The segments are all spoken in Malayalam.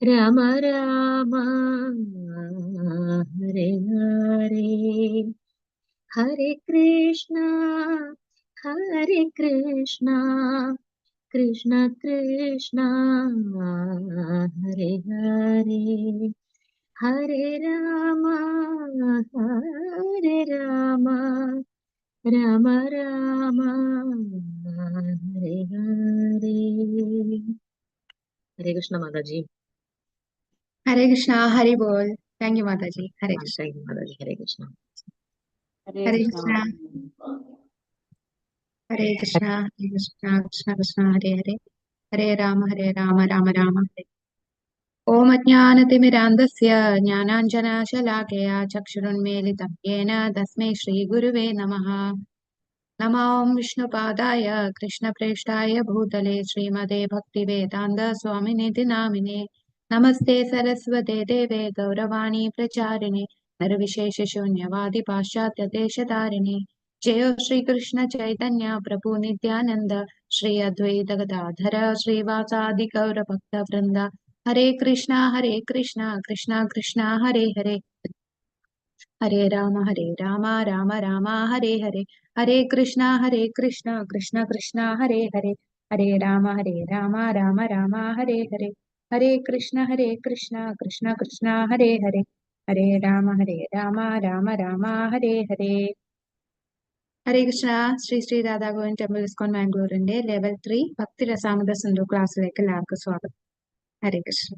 രാമ രാമ ഹരേ ഹരേ ഹരേ കൃഷ്ണ കൃഷ്ണ കൃഷ്ണ ഹരേ ഹരേ ഹരേ രാമ രാമ രാമ ഹരേ ഹരേ. ഹരേ കൃഷ്ണ മാതാജി. ഹരേ കൃഷ്ണ, ഹരി ബോൾ. Thank you Mataji. Hare Krishna. Thank you Mataji. Hare Krishna. Hare Krishna. Hare Krishna, Hare Krishna, Krishna Krishna Hare Hare, Hare Rama Rama Rama Hare. ഓം അജ്ഞാനതിമിരാന്ധസ്യ ജ്ഞാനാഞ്ജനശലാകയാ ചക്ഷുരുന്മീലിതം യേന തസ്മൈ ശ്രീഗുരുവേ നമഃ. നമോ വിഷ്ണുപാദായ കൃഷ്ണപ്രേഷ്ഠായ ഭൂതലേ ശ്രീമതേ ഭക്തിവേദാന്ത സ്വാമിനിധി നാമിനെ. നമസ്തേ സരസ്വതേ ദേവേ ഗൗരവാണി പ്രചാരിണേ നിർവിശേഷശൂന്യവാദി പാശ്ചാത്യ ദേശധാരിണേ. ജയോ ശ്രീകൃഷ്ണ ചൈതന്യ പ്രഭു നിത്യാനന്ദ ശ്രീ അദ്വൈത ഗദാധര ശ്രീവാസാദി ഗൗരഭക്ത വൃന്ദ. ഹരേ കൃഷ്ണ കൃഷ്ണ കൃഷ്ണ ഹരേ ഹരേ, ഹരേ രാമ രാമ രാമ ഹരേ ഹരേ. ഹരേ കൃഷ്ണ കൃഷ്ണ കൃഷ്ണ ഹരേ ഹരേ, ഹരേ രാമ രാമ രാമ ഹരേ ഹരേ. ഹരേ കൃഷ്ണ കൃഷ്ണ കൃഷ്ണ ഹരേ ഹരേ, ഹരേ രാമ രാമ രാമ ഹരേ ഹരേ. ഹരേ കൃഷ്ണ. ശ്രീ ശ്രീ രാധാഗോവിന്ദ് ടെമ്പിൾ ഇസ്കോൺ മാംഗ്ലൂരിന്റെ ലെവൽ 3 ഭക്തി രസാമൃത സിന്ധു ക്ലാസ്സിലേക്ക് എല്ലാവർക്കും സ്വാഗതം. ഹരേ കൃഷ്ണ.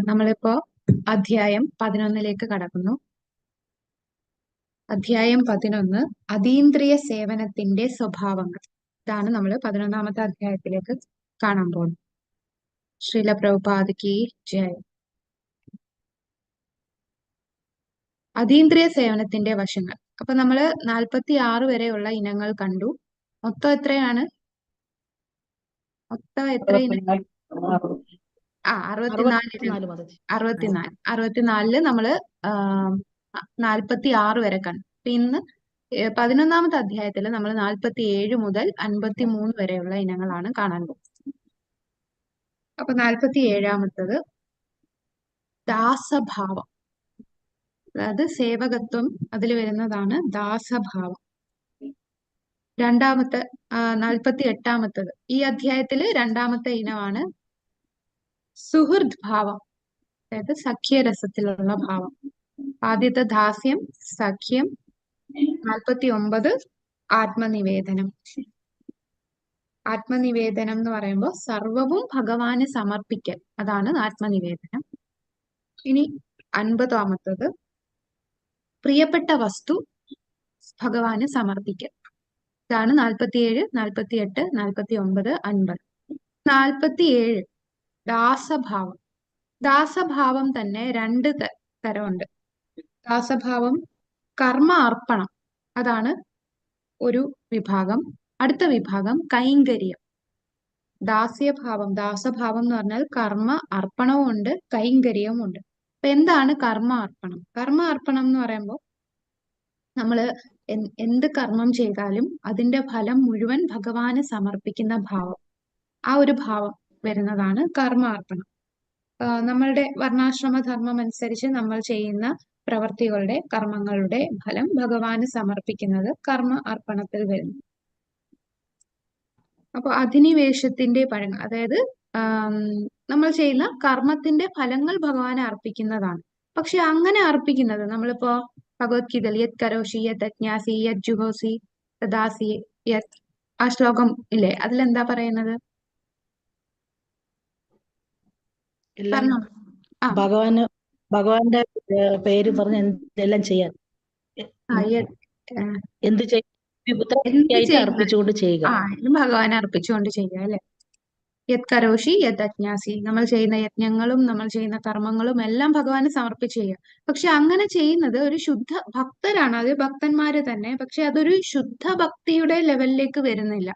നമ്മളിപ്പോ അധ്യായം 11 കടക്കുന്നു. അധ്യായം 11 അതീന്ദ്രിയ സേവനത്തിന്റെ സ്വഭാവങ്ങൾ. ഇതാണ് നമ്മൾ 11ാമത്തെ അധ്യായത്തിലേക്ക് കാണാൻ പോകുന്നത്. ശ്രീല പ്രഭുപാദ് കി ജയ്. അതീന്ദ്രിയ സേവനത്തിന്റെ വശങ്ങൾ. അപ്പൊ നമ്മള് 46 വരെയുള്ള ഇനങ്ങൾ കണ്ടു. മൊത്തം എത്രയാണ്? മൊത്തം എത്ര ഇനം? 64 നമ്മള് 46 വരെ കണ്ടു. ഇന്ന് 11ാമത്തെ അധ്യായത്തിൽ നമ്മൾ 47 മുതൽ 53 വരെയുള്ള ഇനങ്ങളാണ് കാണാൻ പോകുന്നത്. അപ്പൊ 47ാമത്തത് ദാസഭാവം, അതായത് സേവകത്വം അതിൽ വരുന്നതാണ് ദാസഭാവം. 48ാമത്തത് ഈ അധ്യായത്തില് 2ാമത്തെ ഇനമാണ് സുഹൃദ് ഭാവം, അതായത് സഖ്യരസത്തിലുള്ള ഭാവം. ആദ്യത്തെ ദാസ്യം, സഖ്യം. 49 ആത്മനിവേദനം. ആത്മനിവേദനം എന്ന് പറയുമ്പോൾ സർവവും ഭഗവാന് സമർപ്പിക്കൽ, അതാണ് ആത്മനിവേദനം. ഇനി 50ാമത്തത് പ്രിയപ്പെട്ട വസ്തു ഭഗവാന് സമർപ്പിക്കൽ. ഇതാണ് 47, 48, 49, 50. 47 ദാസഭാവം. ദാസഭാവം തന്നെ 2 തരമുണ്ട്. ദാസഭാവം കർമ്മ അർപ്പണം, അതാണ് ഒരു വിഭാഗം. അടുത്ത വിഭാഗം കൈങ്കര്യം. ദാസഭാവം എന്ന് പറഞ്ഞാൽ കർമ്മ അർപ്പണവും ഉണ്ട്, കൈങ്കര്യവും ഉണ്ട്. അപ്പൊ എന്താണ് കർമ്മ അർപ്പണം? കർമ്മ അർപ്പണം എന്ന് പറയുമ്പോൾ നമ്മള് എന്ത് കർമ്മം ചെയ്താലും അതിന്റെ ഫലം മുഴുവൻ ഭഗവാന് സമർപ്പിക്കുന്ന ഭാവം, ആ ഒരു ഭാവം വരുന്നതാണ് കർമാർപ്പണം. നമ്മളുടെ വർണ്ണാശ്രമ ധർമ്മം അനുസരിച്ച് നമ്മൾ ചെയ്യുന്ന പ്രവർത്തികളുടെ കർമ്മങ്ങളുടെ ഫലം ഭഗവാന് സമർപ്പിക്കുന്നത് കർമ്മ അർപ്പണത്തിൽ വരുന്നു. അപ്പൊ അധിനിവേശത്തിന്റെ പഴങ്ങൾ, അതായത് നമ്മൾ ചെയ്യുന്ന കർമ്മത്തിന്റെ ഫലങ്ങൾ ഭഗവാനെ അർപ്പിക്കുന്നതാണ്. പക്ഷെ അങ്ങനെ അർപ്പിക്കുന്നത് നമ്മളിപ്പോ ഭഗവത്ഗീതയിൽ യത് കരോഷി യത് അജ്ഞാസി യത് ജുഹോസി തദാസി യത്, ആ ശ്ലോകം ഇല്ലേ, അതിലെന്താ പറയുന്നത്? പറഞ്ഞോ. ഭഗവാന്റെ പേര് പറഞ്ഞ് എന്തെല്ലാം ചെയ്യാൻ, എന്ത് അർപ്പിച്ചുകൊണ്ട് ചെയ്യുക. ഭഗവാനെ അർപ്പിച്ചുകൊണ്ട് ചെയ്യുക അല്ലെ. യത് കരോഷി യത് അജ്ഞാസി, നമ്മൾ ചെയ്യുന്ന യജ്ഞങ്ങളും നമ്മൾ ചെയ്യുന്ന കർമ്മങ്ങളും എല്ലാം ഭഗവാന് സമർപ്പിച്ച് ചെയ്യുക. പക്ഷെ അങ്ങനെ ചെയ്യുന്നത് ഒരു ശുദ്ധ ഭക്തരാണ്, അത് ഭക്തന്മാര് തന്നെ. പക്ഷെ അതൊരു ശുദ്ധ ഭക്തിയുടെ ലെവലിലേക്ക് വരുന്നില്ല.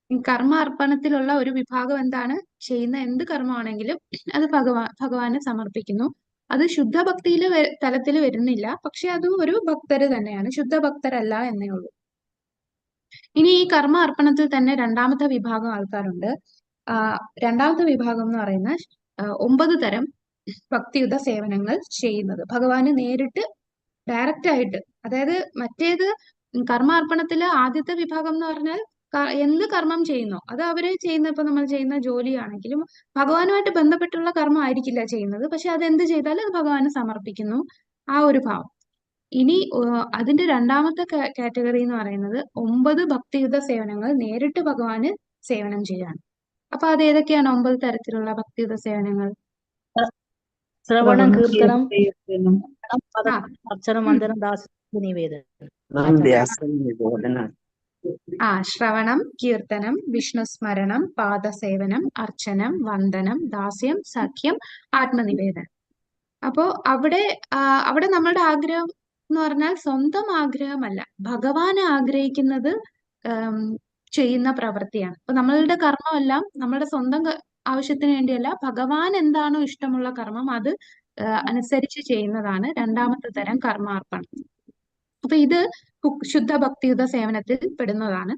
കർമ്മ അർപ്പണത്തിലുള്ള ഒരു വിഭാഗം എന്താണ്, ചെയ്യുന്ന എന്ത് കർമ്മമാണെങ്കിലും അത് ഭഗവാന് സമർപ്പിക്കുന്നു. അത് ശുദ്ധ ഭക്തിയിലെ തലത്തിൽ വരുന്നില്ല, പക്ഷെ അതും ഒരു ഭക്തര് തന്നെയാണ്, ശുദ്ധ ഭക്തരല്ല എന്നേ ഉള്ളൂ. ഇനി ഈ കർമ്മ അർപ്പണത്തിൽ തന്നെ 2ാമത്തെ വിഭാഗം ആൾക്കാരുണ്ട്. ആ, രണ്ടാമത്തെ വിഭാഗം എന്ന് പറയുന്ന 9 തരം ഭക്തിയുത സേവനങ്ങൾ ചെയ്യുന്നത് ഭഗവാന് നേരിട്ട് ഡയറക്റ്റ് ആയിട്ട്. അതായത് മറ്റേത് കർമാർപ്പണത്തില് ആദ്യത്തെ വിഭാഗം എന്ന് പറഞ്ഞാൽ എന്ത് കർമ്മം ചെയ്യുന്നോ അത് അവര് ചെയ്യുന്ന, ഇപ്പൊ നമ്മൾ ചെയ്യുന്ന ജോലിയാണെങ്കിലും ഭഗവാനുമായിട്ട് ബന്ധപ്പെട്ടുള്ള കർമ്മം ആയിരിക്കില്ല ചെയ്യുന്നത്, പക്ഷെ അതെന്ത് ചെയ്താലും അത് ഭഗവാന് സമർപ്പിക്കുന്നു, ആ ഒരു ഭാവം. ഇനി അതിന്റെ രണ്ടാമത്തെ കാറ്റഗറി എന്ന് പറയുന്നത് 9 ഭക്തിയുത സേവനങ്ങൾ നേരിട്ട് ഭഗവാന് സേവനം ചെയ്യാണ്. അപ്പൊ അത് ഏതൊക്കെയാണ് 9 തരത്തിലുള്ള ഭക്തിയുത സേവനങ്ങൾ? ശ്രവണം, ശ്രവണം, കീർത്തനം, കീർത്തനം, ആ അർച്ചനം, ഉം, വന്ദനം, ദാസ്യം, നിവേദനം. ശ്രവണം, കീർത്തനം, വിഷ്ണുസ്മരണം, പാദസേവനം, അർച്ചനം, വന്ദനം, ദാസ്യം, സഖ്യം, ആത്മനിവേദനം. അപ്പോ അവിടെ അവിടെ നമ്മളുടെ ആഗ്രഹം എന്ന് പറഞ്ഞാൽ സ്വന്തം ആഗ്രഹമല്ല, ഭഗവാൻ ആഗ്രഹിക്കുന്നത് ഉം, ചെയ്യുന്ന പ്രവൃത്തിയാണ്. അപ്പൊ നമ്മളുടെ കർമ്മമെല്ലാം നമ്മുടെ സ്വന്തം ആവശ്യത്തിന് വേണ്ടിയല്ല, ഭഗവാൻ എന്താണോ ഇഷ്ടമുള്ള കർമ്മം അത് അനുസരിച്ച് ചെയ്യുന്നതാണ് രണ്ടാമത്തെ തരം കർമാർപ്പണം. അപ്പൊ ഇത് ശുദ്ധ ഭക്തിയുത സേവനത്തിൽ പെടുന്നതാണ്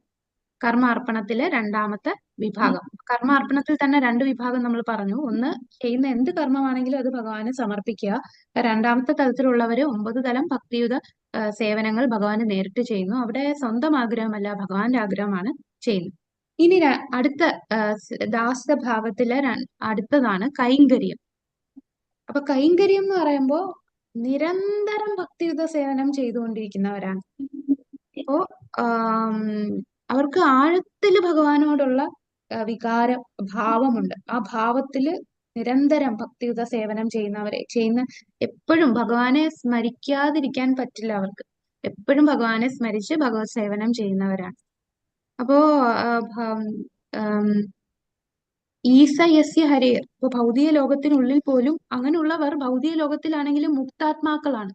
കർമാർപ്പണത്തിലെ രണ്ടാമത്തെ വിഭാഗം. കർമാർപ്പണത്തിൽ തന്നെ രണ്ട് വിഭാഗം നമ്മൾ പറഞ്ഞു. ഒന്ന്, ചെയ്യുന്ന എന്ത് കർമ്മമാണെങ്കിലും അത് ഭഗവാന് സമർപ്പിക്കുക. രണ്ടാമത്തെ തലത്തിലുള്ളവര് 9 തലം ഭക്തിയുത സേവനങ്ങൾ ഭഗവാന് നേരിട്ട് ചെയ്യുന്നു. അവിടെ സ്വന്തം ആഗ്രഹമല്ല, ഭഗവാന്റെ ആഗ്രഹമാണ് ചെയ്യുന്നത്. ഇനി അടുത്ത ദാസഭാവത്തിലെ അടുത്തതാണ് കൈങ്കര്യം. അപ്പൊ കൈങ്കര്യം എന്ന് പറയുമ്പോ നിരന്തരം ഭക്തിയുത സേവനം ചെയ്തുകൊണ്ടിരിക്കുന്നവരാണ്. അപ്പോ ആം, അവർക്ക് ആഴത്തില് ഭഗവാനോടുള്ള വികാര ഭാവമുണ്ട്. ആ ഭാവത്തില് നിരന്തരം ഭക്തിയുത സേവനം ചെയ്യുന്ന എപ്പോഴും ഭഗവാനെ സ്മരിക്കാതിരിക്കാൻ പറ്റില്ല അവർക്ക്. എപ്പോഴും ഭഗവാനെ സ്മരിച്ച് ഭഗവത് സേവനം ചെയ്യുന്നവരാണ്. അപ്പോ ആ, ആം, ഈസ യസ്യ ഹരേർ, ഇപ്പൊ ഭൗതിക ലോകത്തിനുള്ളിൽ പോലും അങ്ങനെയുള്ളവർ ഭൗതിക ലോകത്തിലാണെങ്കിലും മുക്താത്മാക്കളാണ്.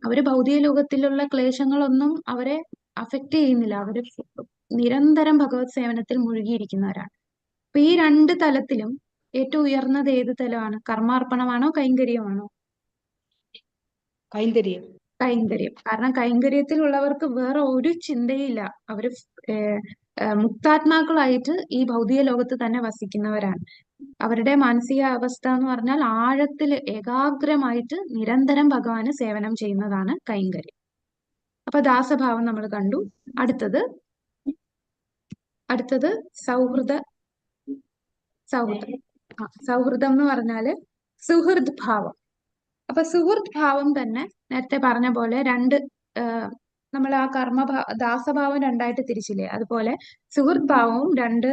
അവര് ഭൗതിക ലോകത്തിലുള്ള ക്ലേശങ്ങളൊന്നും അവരെ അഫക്റ്റ് ചെയ്യുന്നില്ല. അവര് നിരന്തരം ഭഗവത് സേവനത്തിൽ മുഴുകിയിരിക്കുന്നവരാണ്. അപ്പൊ ഈ രണ്ട് തലത്തിലും ഏറ്റവും ഉയർന്നത് ഏത് തലമാണ്? കർമാർപ്പണമാണോ കൈങ്കര്യമാണോ? കൈന്തര്യം. കൈങ്കര്യം. കാരണം കൈങ്കര്യത്തിലുള്ളവർക്ക് വേറെ ഒരു ചിന്തയില്ല. അവര് മുക്താത്മാക്കളായിട്ട് ഈ ഭൗതിക ലോകത്ത് തന്നെ വസിക്കുന്നവരാണ്. അവരുടെ മാനസിക അവസ്ഥ എന്ന് പറഞ്ഞാൽ ആഴത്തില് ഏകാഗ്രമായിട്ട് നിരന്തരം ഭഗവാന് സേവനം ചെയ്യുന്നതാണ് കൈങ്കര്യം. അപ്പൊ ദാസഭാവം നമ്മൾ കണ്ടു. അടുത്തത് സൗഹൃദം. സൗഹൃദം എന്ന് പറഞ്ഞാല് സുഹൃദ് ഭാവം. അപ്പൊ സുഹൃദ് ഭാവം തന്നെ നേരത്തെ പറഞ്ഞ പോലെ നമ്മൾ ആ ദാസഭാവം രണ്ടായിട്ട് തിരിച്ചില്ലേ, അതുപോലെ സുഹൃദ് ഭാവവും രണ്ട്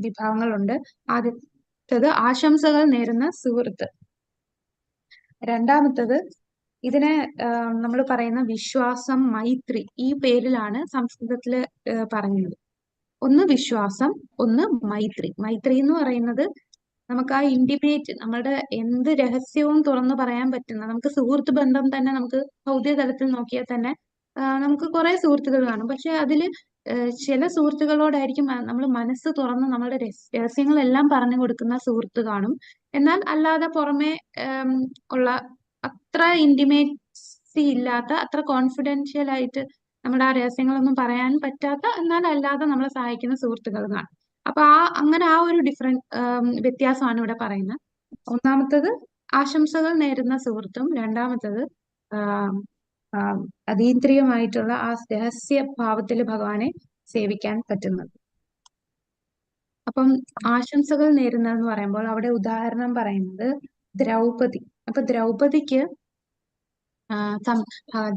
വിഭാഗങ്ങളുണ്ട്. ആദ്യത്തേത് ആശംസകൾ നേരുന്ന സുഹൃത്ത്. രണ്ടാമത്തത് ഇതിനെ നമ്മൾ പറയുന്ന വിശ്വാസം, മൈത്രി, ഈ പേരിലാണ് സംസ്കൃതത്തില് പറയുന്നത്. ഒന്ന് വിശ്വാസം, ഒന്ന് മൈത്രി. മൈത്രി എന്ന് പറയുന്നത് നമുക്ക് ആ ഇന്റിമേറ്റ്, നമ്മുടെ എന്ത് രഹസ്യവും തുറന്നു പറയാൻ പറ്റുന്ന, നമുക്ക് സുഹൃത്ത് ബന്ധം തന്നെ നമുക്ക് ഭൗതിക തലത്തിൽ നോക്കിയാൽ തന്നെ നമുക്ക് കുറെ സുഹൃത്തുക്കൾ കാണും. പക്ഷെ അതില് ചില സുഹൃത്തുക്കളോടായിരിക്കും നമ്മൾ മനസ്സ് തുറന്ന് നമ്മളുടെ രഹസ്യങ്ങളെല്ലാം പറഞ്ഞു കൊടുക്കുന്ന സുഹൃത്ത് കാണും. എന്നാൽ അല്ലാതെ പുറമെ ഉള്ള അത്ര ഇന്റിമേസി ഇല്ലാത്ത, അത്ര കോൺഫിഡൻഷ്യൽ ആയിട്ട് നമ്മുടെ ആ രഹസ്യങ്ങളൊന്നും പറയാൻ പറ്റാത്ത, എന്നാൽ അല്ലാതെ നമ്മളെ സഹായിക്കുന്ന സുഹൃത്തുക്കൾ കാണും. അപ്പൊ അങ്ങനെ ആ ഒരു വ്യത്യാസമാണ് ഇവിടെ പറയുന്നത്. ഒന്നാമത്തത് ആശംസകൾ നേരുന്ന സുഹൃത്തും, രണ്ടാമത്തത് അതീന്ദ്രിയമായിട്ടുള്ള ആ രഹസ്യ ഭാവത്തിൽ ഭഗവാനെ സേവിക്കാൻ പറ്റുന്നത്. അപ്പം ആശംസകൾ നേരുന്നതെന്ന് പറയുമ്പോൾ അവിടെ ഉദാഹരണം പറയുന്നത് ദ്രൗപദി. അപ്പൊ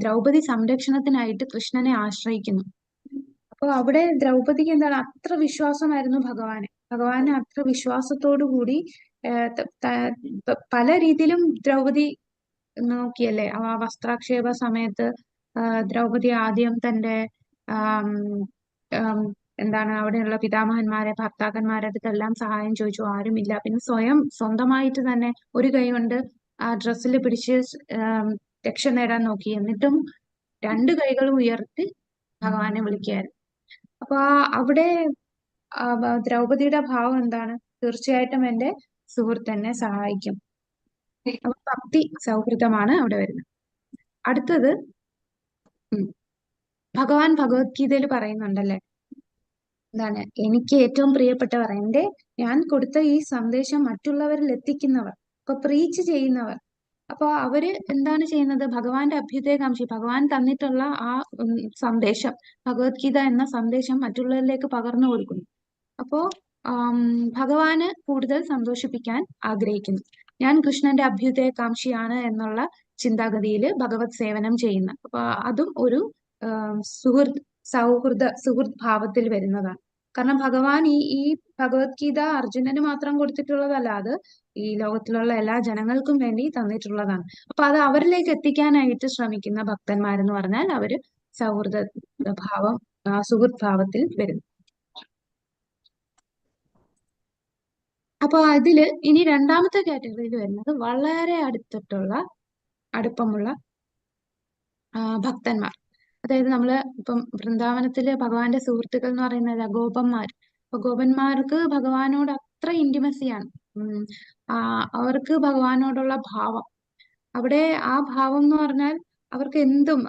ദ്രൗപദി സംരക്ഷണത്തിനായിട്ട് കൃഷ്ണനെ ആശ്രയിക്കുന്നു. അപ്പൊ അവിടെ ദ്രൗപദിക്ക് എന്താണ്, അത്ര വിശ്വാസമായിരുന്നു ഭഗവാന് അത്ര വിശ്വാസത്തോടു കൂടി പല രീതിയിലും ദ്രൗപദി നോക്കിയല്ലേ ആ വസ്ത്രാക്ഷേപ സമയത്ത് ദ്രൗപദി ആദ്യം തന്റെ എന്താണ് അവിടെയുള്ള പിതാമഹന്മാരെ, ഭർത്താക്കന്മാരെ അടുത്തെല്ലാം സഹായം ചോദിച്ചു, ആരുമില്ല. പിന്നെ സ്വന്തമായിട്ട് തന്നെ ഒരു കൈ കൊണ്ട് ആ ഡ്രസ്സിൽ പിടിച്ച് രക്ഷ നേടാൻ നോക്കി. എന്നിട്ടും രണ്ട് കൈകളും ഉയർത്തി ഭഗവാനെ വിളിക്കുകയായിരുന്നു. അപ്പൊ അവിടെ ദ്രൗപദിയുടെ ഭാവം എന്താണ്? തീർച്ചയായിട്ടും എന്റെ സുഹൃത്ത് എന്നെ സഹായിക്കും. അപ്പൊ ഭക്തി സൗഹൃദമാണ് അവിടെ വരുന്നത്. അടുത്തത് ഭഗവാൻ ഭഗവത്ഗീതയിൽ പറയുന്നുണ്ടല്ലേ, എന്താണ് എനിക്ക് ഏറ്റവും പ്രിയപ്പെട്ടവർ, ഞാൻ കൊടുത്ത ഈ സന്ദേശം മറ്റുള്ളവരിൽ എത്തിക്കുന്നവർ, ഇപ്പൊ പ്രീച്ച് ചെയ്യുന്നവർ. അപ്പൊ അവര് എന്താണ് ചെയ്യുന്നത്? ഭഗവാന്റെ അഭ്യുദയകാംക്ഷി, ഭഗവാൻ തന്നിട്ടുള്ള ആ സന്ദേശം, ഭഗവത്ഗീത എന്ന സന്ദേശം മറ്റുള്ളവരിലേക്ക് പകർന്നു കൊടുക്കുന്നു. അപ്പോ ആം, ഭഗവാന് കൂടുതൽ സന്തോഷിപ്പിക്കാൻ ആഗ്രഹിക്കുന്നു. ഞാൻ കൃഷ്ണന്റെ അഭ്യുദയകാംക്ഷിയാണ് എന്നുള്ള ചിന്താഗതിയിൽ ഭഗവത് സേവനം ചെയ്യുന്ന, അപ്പൊ അതും ഒരു സുഹൃത് ഭാവത്തിൽ വരുന്നതാണ്. കാരണം ഭഗവാൻ ഈ ഭഗവത്ഗീത അർജുനന് മാത്രം കൊടുത്തിട്ടുള്ളതല്ല, അത് ഈ ലോകത്തിലുള്ള എല്ലാ ജനങ്ങൾക്കും വേണ്ടി തന്നിട്ടുള്ളതാണ്. അപ്പൊ അത് അവരിലേക്ക് എത്തിക്കാനായിട്ട് ശ്രമിക്കുന്ന ഭക്തന്മാരെന്ന് പറഞ്ഞാൽ അവര് സൗഹൃദ ഭാവം, സുഹൃത് ഭാവത്തിൽ വരുന്നു. അപ്പൊ അതില് ഇനി രണ്ടാമത്തെ കാറ്റഗറിയിൽ വരുന്നത് വളരെ അടുപ്പമുള്ള ഭക്തന്മാർ. അതായത് നമ്മള് ഇപ്പം വൃന്ദാവനത്തില് ഭഗവാന്റെ സുഹൃത്തുക്കൾ എന്ന് പറയുന്നത് ഗോപന്മാർ. അപ്പൊ ഗോപന്മാർക്ക് ഭഗവാനോട് അത്ര ഇന്റിമസിയാണ്. അവർക്ക് ഭഗവാനോടുള്ള ഭാവം, അവിടെ ആ ഭാവം എന്ന് പറഞ്ഞാൽ അവർക്ക് എന്തും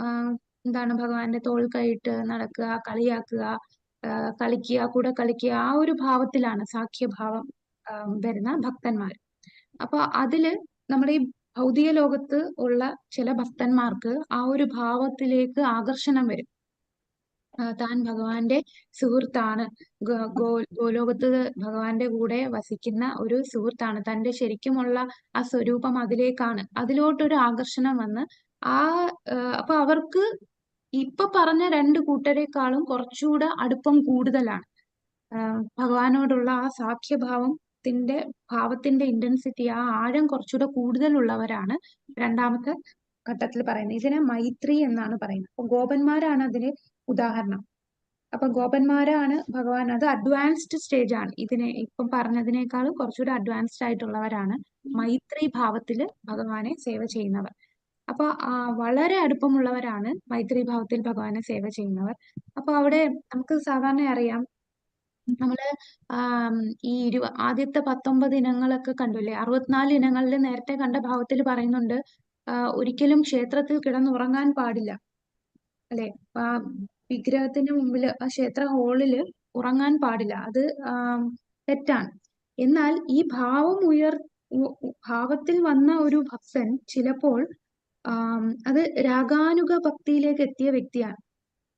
എന്താണ് ഭഗവാന്റെ തോൾ കൈയിട്ട് നടക്കുക, കളിയാക്കുക, കളിക്കുക, കൂടെ കളിക്കുക, ആ ഒരു ഭാവത്തിലാണ് സാഖ്യഭാവം വരുന്ന ഭക്തന്മാർ. അപ്പൊ അതില് നമ്മുടെ ഈ ഭൗതിക ലോകത്ത് ഉള്ള ചില ഭക്തന്മാർക്ക് ആ ഒരു ഭാവത്തിലേക്ക് ആകർഷണം വരും. താൻ ഭഗവാന്റെ സുഹൃത്താണ്, ഗോലോകത്ത് ഭഗവാന്റെ കൂടെ വസിക്കുന്ന ഒരു സുഹൃത്താണ്, തന്റെ ശരിക്കുമുള്ള ആ സ്വരൂപം അതിലേക്കാണ്, അതിലോട്ടൊരു ആകർഷണം വന്ന് ആ അപ്പൊ അവർക്ക് ഇപ്പൊ പറഞ്ഞ രണ്ട് കൂട്ടരെക്കാളും കുറച്ചുകൂടെ അടുപ്പം കൂടുതലാണ്. ഭഗവാനോടുള്ള ആ ഭാവത്തിന്റെ ഇന്റൻസിറ്റി, ആ ആഴം കുറച്ചുകൂടെ കൂടുതലുള്ളവരാണ് രണ്ടാമത്തെ ഘട്ടത്തിൽ പറയുന്നത്. ഇതിനെ മൈത്രി എന്നാണ് പറയുന്നത്. അപ്പൊ ഗോപന്മാരാണ് അതിന് ഉദാഹരണം. അപ്പൊ ഗോപന്മാരാണ് ഭഗവാൻ, അത് അഡ്വാൻസ്ഡ് സ്റ്റേജ് ആണ്. ഇപ്പം പറഞ്ഞതിനേക്കാളും കുറച്ചുകൂടെ അഡ്വാൻസ്ഡ് ആയിട്ടുള്ളവരാണ് മൈത്രി ഭാവത്തില് ഭഗവാനെ സേവ ചെയ്യുന്നവർ. അപ്പൊ വളരെ അടുപ്പമുള്ളവരാണ് മൈത്രി ഭാവത്തിൽ ഭഗവാനെ സേവ ചെയ്യുന്നവർ. അപ്പൊ അവിടെ നമുക്ക് സാധാരണ അറിയാം, നമ്മള് ഈ ആദ്യത്തെ 19 ഇനങ്ങളൊക്കെ കണ്ടില്ലേ? 64 ഇനങ്ങളിൽ നേരത്തെ കണ്ട ഭാവത്തിൽ പറയുന്നുണ്ട്, ഒരിക്കലും ക്ഷേത്രത്തിൽ കിടന്നുറങ്ങാൻ പാടില്ല, അല്ലെ? ആ വിഗ്രഹത്തിന് മുമ്പിൽ, ആ ക്ഷേത്ര ഹാളില് ഉറങ്ങാൻ പാടില്ല, അത് തെറ്റാണ്. എന്നാൽ ഈ ഭാവത്തിൽ വന്ന ഒരു ഭക്തൻ ചിലപ്പോൾ അത് രാഗാനുഗ ഭക്തിയിലേക്ക് എത്തിയ വ്യക്തിയാണ്.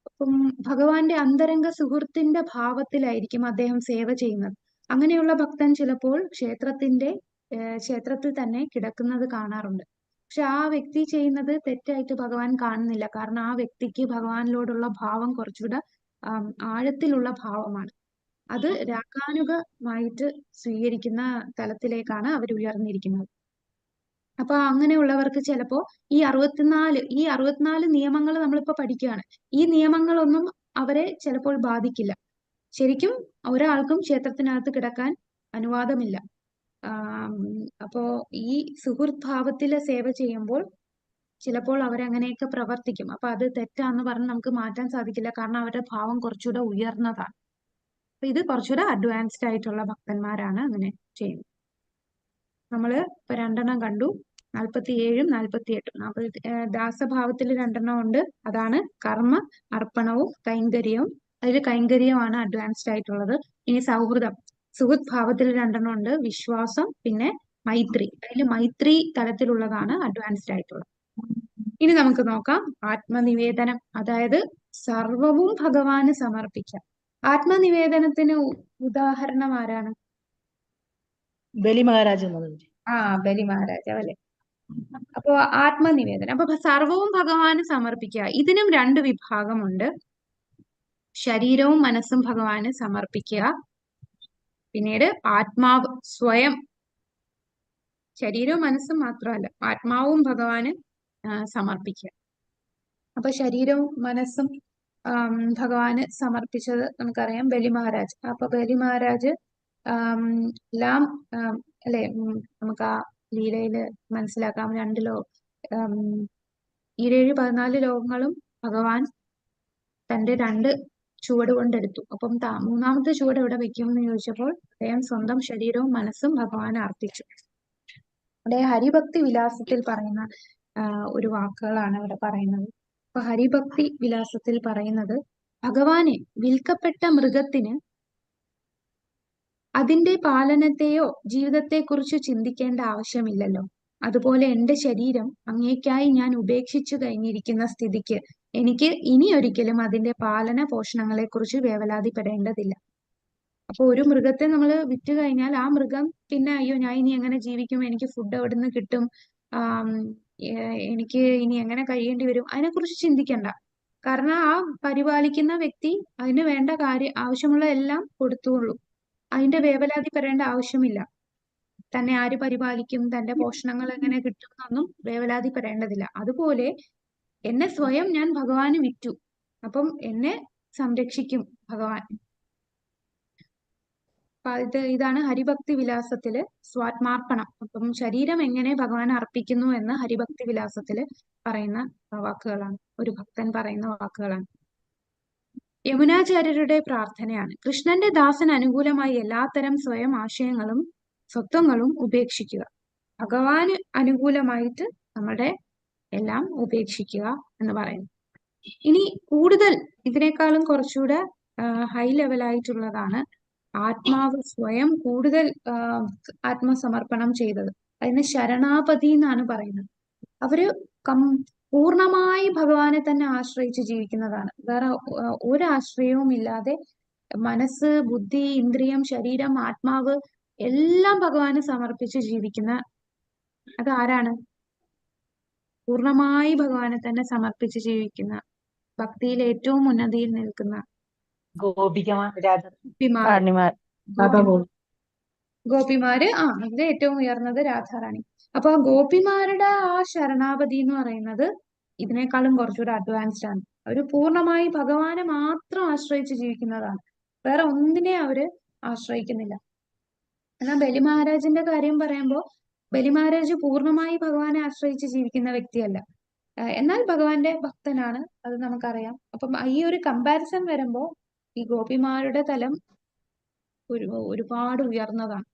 അപ്പം ഭഗവാന്റെ അന്തരംഗ സുഹൃത്തിന്റെ ഭാവത്തിലായിരിക്കും അദ്ദേഹം സേവ ചെയ്യുന്നത്. അങ്ങനെയുള്ള ഭക്തൻ ചിലപ്പോൾ ക്ഷേത്രത്തിൽ തന്നെ കിടക്കുന്നത് കാണാറുണ്ട്. പക്ഷെ ആ വ്യക്തി ചെയ്യുന്നത് തെറ്റായിട്ട് ഭഗവാൻ കാണുന്നില്ല. കാരണം ആ വ്യക്തിക്ക് ഭഗവാനിലോടുള്ള ഭാവം കുറച്ചുകൂടെ ആഴത്തിലുള്ള ഭാവമാണ്. അത് രാഗാനുഗമായിട്ട് സ്വീകരിക്കുന്ന തലത്തിലേക്കാണ് അവർ ഉയർന്നിരിക്കുന്നത്. അപ്പൊ അങ്ങനെയുള്ളവർക്ക് ചിലപ്പോ ഈ 64 നിയമങ്ങൾ നമ്മളിപ്പോ പഠിക്കുകയാണ്. ഈ നിയമങ്ങളൊന്നും അവരെ ചിലപ്പോൾ ബാധിക്കില്ല. ശരിക്കും ഒരാൾക്കും ക്ഷേത്രത്തിനകത്ത് കിടക്കാൻ അനുവാദമില്ല. അപ്പോ ഈ സുഹൃത്ത് ഭാവത്തിലെ സേവ ചെയ്യുമ്പോൾ ചിലപ്പോൾ അവരങ്ങനെയൊക്കെ പ്രവർത്തിക്കും. അപ്പൊ അത് തെറ്റാന്ന് പറഞ്ഞ് നമുക്ക് മാറ്റാൻ സാധിക്കില്ല. കാരണം അവരുടെ ഭാവം കുറച്ചുകൂടെ ഉയർന്നതാണ്. അപ്പൊ ഇത് കുറച്ചുകൂടെ അഡ്വാൻസ്ഡ് ആയിട്ടുള്ള ഭക്തന്മാരാണ് അങ്ങനെ ചെയ്യുന്നത്. നമ്മള് ഇപ്പൊ രണ്ടെണ്ണം കണ്ടു, 47ഉം 48ഉം. ദാസഭാവത്തിൽ രണ്ടെണ്ണം ഉണ്ട്, അതാണ് കർമ്മ, അർപ്പണവും കൈങ്കര്യവും. അതിൽ കൈങ്കര്യമാണ് അഡ്വാൻസ്ഡ് ആയിട്ടുള്ളത്. ഇനി സുഹൃത് ഭാവത്തിൽ രണ്ടെണ്ണം ഉണ്ട്, വിശ്വാസം, പിന്നെ മൈത്രി. അതിൽ മൈത്രി തലത്തിലുള്ളതാണ് അഡ്വാൻസ്ഡ് ആയിട്ടുള്ളത്. ഇനി നമുക്ക് നോക്കാം ആത്മനിവേദനം, അതായത് സർവവും ഭഗവാന് സമർപ്പിക്കാം. ആത്മനിവേദനത്തിന് ഉദാഹരണം ആരാണ്? ബലി മഹാരാജ് എന്നത്. ബലി മഹാരാജാവ് അല്ലെ? അപ്പോ ആത്മനിവേദനം, അപ്പൊ സർവവും ഭഗവാന് സമർപ്പിക്കുക. ഇതിനും രണ്ട് വിഭാഗമുണ്ട്. ശരീരവും മനസ്സും ഭഗവാന് സമർപ്പിക്കുക. പിന്നീട് ആത്മാവ് സ്വയം, ശരീരവും മനസ്സും മാത്രമല്ല, ആത്മാവും ഭഗവാന് സമർപ്പിക്കുക. അപ്പൊ ശരീരവും മനസ്സും ഭഗവാന് സമർപ്പിച്ചത് നമുക്കറിയാം, ബലി മഹാരാജ്. അപ്പൊ ബലി മഹാരാജ് എല്ലാം അല്ലെ, നമുക്ക് ആ ലീലയില് മനസ്സിലാക്കാം. 14 ലോകങ്ങളും ഭഗവാൻ തന്റെ 2 ചുവട് കൊണ്ടെടുത്തു. അപ്പം മൂന്നാമത്തെ ചുവട് എവിടെ വെക്കും എന്ന് ചോദിച്ചപ്പോൾ അദ്ദേഹം സ്വന്തം ശരീരവും മനസ്സും ഭഗവാന് അർപ്പിച്ചു. അവിടെ ഹരിഭക്തി വിലാസത്തിൽ പറയുന്ന ഒരു വാക്കുകളാണ് ഇവിടെ പറയുന്നത്. അപ്പൊ ഹരിഭക്തി വിലാസത്തിൽ പറയുന്നത്, ഭഗവാനെ വിൽക്കപ്പെട്ട മൃഗത്തിന് അതിന്റെ പാലനത്തെയോ ജീവിതത്തെക്കുറിച്ച് ചിന്തിക്കേണ്ട ആവശ്യമില്ലല്ലോ. അതുപോലെ എന്റെ ശരീരം അങ്ങേയ്ക്കായി ഞാൻ ഉപേക്ഷിച്ചു കഴിഞ്ഞിരിക്കുന്ന സ്ഥിതിക്ക് എനിക്ക് ഇനി ഒരിക്കലും അതിന്റെ പാലന പോഷണങ്ങളെക്കുറിച്ച് വേവലാതിപ്പെടേണ്ടതില്ല. അപ്പൊ ഒരു മൃഗത്തെ നമ്മൾ വിറ്റ് കഴിഞ്ഞാൽ ആ മൃഗം പിന്നെ അയ്യോ ഞാൻ ഇനി എങ്ങനെ ജീവിക്കും, എനിക്ക് ഫുഡ് എവിടെ നിന്ന് കിട്ടും, ആം, എനിക്ക് ഇനി എങ്ങനെ കഴിയേണ്ടി വരും, അതിനെക്കുറിച്ച് ചിന്തിക്കണ്ട. കാരണം ആ പരിപാലിക്കുന്ന വ്യക്തി അതിന് വേണ്ട ആവശ്യമുള്ള എല്ലാം കൊടുത്തുള്ളൂ. അതിന്റെ വേവലാതി പെടേണ്ട ആവശ്യമില്ല. തന്നെ ആര് പരിപാലിക്കും, തന്റെ പോഷണങ്ങൾ എങ്ങനെ കിട്ടും എന്നൊന്നും വേവലാതി പെടേണ്ടതില്ല. അതുപോലെ എന്നെ സ്വയം ഞാൻ ഭഗവാന് വിറ്റു. അപ്പം എന്നെ സംരക്ഷിക്കും ഭഗവാൻ. ഇതാണ് ഹരിഭക്തി വിലാസത്തില് സ്വാത്മാർപ്പണം. അപ്പം ശരീരം എങ്ങനെ ഭഗവാൻ അർപ്പിക്കുന്നു എന്ന് ഹരിഭക്തി വിലാസത്തില് പറയുന്ന വാക്കുകളാണ്, ഒരു ഭക്തൻ പറയുന്ന വാക്കുകളാണ്. യമുനാചാര്യരുടെ പ്രാർത്ഥനയാണ്: കൃഷ്ണന്റെ ദാസന് അനുകൂലമായി എല്ലാത്തരം സ്വയം ആശയങ്ങളും സ്വത്വങ്ങളും ഉപേക്ഷിക്കുക. ഭഗവാന് അനുകൂലമായിട്ട് നമ്മുടെ എല്ലാം ഉപേക്ഷിക്കുക എന്ന് പറയുന്നു. ഇനി കൂടുതൽ ഇതിനേക്കാളും കുറച്ചുകൂടെ ഹൈ ലെവലായിട്ടുള്ളതാണ് ആത്മാവ് സ്വയം കൂടുതൽ ആത്മസമർപ്പണം ചെയ്തത്. അതിന് ശരണാപതി എന്നാണ് പറയുന്നത്. അവര് പൂർണ്ണമായി ഭഗവാനെ തന്നെ ആശ്രയിച്ച് ജീവിക്കുന്നതാണ്. വേറെ ഒരു ആശ്രയവും ഇല്ലാതെ മനസ്സ്, ബുദ്ധി, ഇന്ദ്രിയം, ശരീരം, ആത്മാവ് എല്ലാം ഭഗവാന് സമർപ്പിച്ച് ജീവിക്കുന്ന അതാരാണ്? പൂർണ്ണമായി ഭഗവാനെ തന്നെ സമർപ്പിച്ച് ജീവിക്കുന്ന, ഭക്തിയിൽ ഏറ്റവും ഉന്നതിയിൽ നിൽക്കുന്ന ഗോപികമാർ, ഗോപിമാർ. രാധാറാണിമാർ, ഗോപിമാര് അതിൽ ഏറ്റവും ഉയർന്നത് രാധാറാണി. അപ്പൊ ആ ഗോപിമാരുടെ ആ ശരണാപതി എന്ന് പറയുന്നത് ഇതിനേക്കാളും കുറച്ചുകൂടെ അഡ്വാൻസ്ഡ് ആണ്. അവര് പൂർണ്ണമായി ഭഗവാനെ മാത്രം ആശ്രയിച്ച് ജീവിക്കുന്നതാണ്. വേറെ ഒന്നിനെ അവര് ആശ്രയിക്കുന്നില്ല. എന്നാൽ ബലി മഹാരാജിന്റെ കാര്യം പറയുമ്പോൾ ബലി മഹാരാജ് പൂർണ്ണമായി ഭഗവാനെ ആശ്രയിച്ച് ജീവിക്കുന്ന വ്യക്തിയല്ല. എന്നാൽ ഭഗവാന്റെ ഭക്തനാണ്, അത് നമുക്കറിയാം. അപ്പം ഈ ഒരു കമ്പാരിസൺ വരുമ്പോ ഈ ഗോപിമാരുടെ തലം ഒരുപാട് ഉയർന്നതാണ്.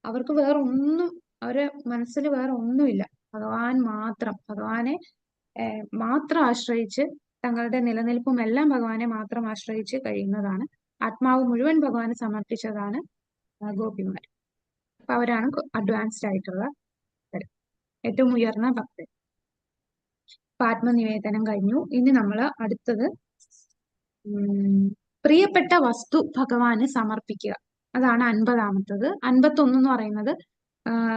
അവർക്ക് വേറെ ഒന്നും, അവരെ മനസ്സിൽ വേറെ ഒന്നുമില്ല, ഭഗവാൻ മാത്രം. ഭഗവാനെ മാത്രം ആശ്രയിച്ച് തങ്ങളുടെ നിലനിൽപ്പും എല്ലാം ഭഗവാനെ മാത്രം ആശ്രയിച്ച് കഴിയുന്നതാണ്. ആത്മാവ് മുഴുവൻ ഭഗവാന് സമർപ്പിച്ചതാണ് ഗോപിമാർ. അപ്പൊ അവരാണ് അഡ്വാൻസ്ഡ് ആയിട്ടുള്ള ഏറ്റവും ഉയർന്ന ഭക്തൻ. ആത്മനിവേദനം കഴിഞ്ഞു. ഇനി നമ്മൾ അടുത്തത് പ്രിയപ്പെട്ട വസ്തു ഭഗവാന് സമർപ്പിക്കുക. അതാണ് 50-ാമത്തത്. 51 എന്ന് പറയുന്നത്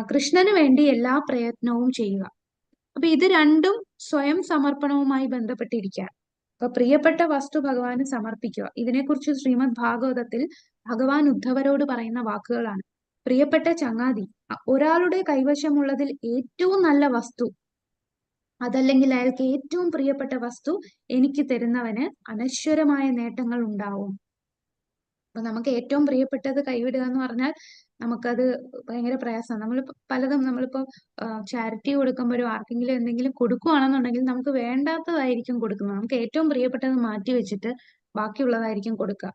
കൃഷ്ണന് വേണ്ടി എല്ലാ പ്രയത്നവും ചെയ്യുക. അപ്പൊ ഇത് രണ്ടും സ്വയം സമർപ്പണവുമായി ബന്ധപ്പെട്ടിരിക്കുക. അപ്പൊ പ്രിയപ്പെട്ട വസ്തു ഭഗവാന് സമർപ്പിക്കുക. ഇതിനെക്കുറിച്ച് ശ്രീമദ് ഭാഗവതത്തിൽ ഭഗവാൻ ഉദ്ധവരോട് പറയുന്ന വാക്കുകളാണ്: പ്രിയപ്പെട്ട ചങ്ങാതി, ഒരാളുടെ കൈവശമുള്ളതിൽ ഏറ്റവും നല്ല വസ്തു, അതല്ലെങ്കിൽ അയാൾക്ക് ഏറ്റവും പ്രിയപ്പെട്ട വസ്തു എനിക്ക് തരുന്നവന് അനശ്വരമായ നേട്ടങ്ങൾ ഉണ്ടാവും. അപ്പൊ നമുക്ക് ഏറ്റവും പ്രിയപ്പെട്ടത് കൈവിടുക എന്ന് പറഞ്ഞാൽ നമുക്കത് ഭയങ്കര പ്രയാസമാണ്. നമ്മളിപ്പോ ചാരിറ്റി കൊടുക്കുമ്പോൾ ആർക്കെങ്കിലും എന്തെങ്കിലും കൊടുക്കുകയാണെന്നുണ്ടെങ്കിൽ നമുക്ക് വേണ്ടാത്തതായിരിക്കും കൊടുക്കുന്നത്. നമുക്ക് ഏറ്റവും പ്രിയപ്പെട്ടത് മാറ്റി വെച്ചിട്ട് ബാക്കിയുള്ളതായിരിക്കും കൊടുക്കുക.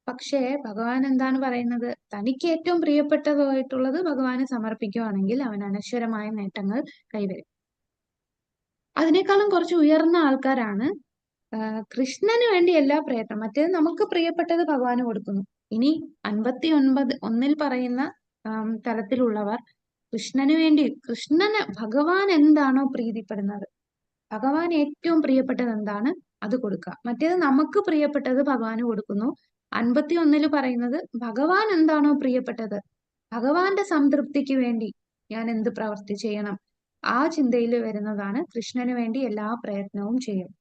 പക്ഷേ ഭഗവാൻ എന്താണ് പറയുന്നത്? തനിക്ക് ഏറ്റവും പ്രിയപ്പെട്ടതായിട്ടുള്ളത് ഭഗവാന് സമർപ്പിക്കുകയാണെങ്കിൽ അവൻ അനശ്വരമായ നേട്ടങ്ങൾ കൈവരും. അതിനേക്കാളും കുറച്ച് ഉയർന്ന ആൾക്കാരാണ് കൃഷ്ണന് വേണ്ടി എല്ലാ പ്രയത്നം. മറ്റേത് നമുക്ക് പ്രിയപ്പെട്ടത് ഭഗവാന് കൊടുക്കുന്നു. ഇനി 59 പറയുന്ന തലത്തിലുള്ളവർ കൃഷ്ണന് വേണ്ടി, ഭഗവാൻ എന്താണോ പ്രീതിപ്പെടുന്നത്, ഭഗവാൻ ഏറ്റവും പ്രിയപ്പെട്ടത് എന്താണ് അത് കൊടുക്കുക. മറ്റേത് നമുക്ക് പ്രിയപ്പെട്ടത് ഭഗവാന് കൊടുക്കുന്നു. 51 പറയുന്നത് ഭഗവാൻ എന്താണോ പ്രിയപ്പെട്ടത്, ഭഗവാന്റെ സംതൃപ്തിക്ക് വേണ്ടി ഞാൻ എന്ത് പ്രവൃത്തി ചെയ്യണം, ആ ചിന്തയിൽ വരുന്നതാണ് കൃഷ്ണന് വേണ്ടി എല്ലാ പ്രയത്നവും ചെയ്യും.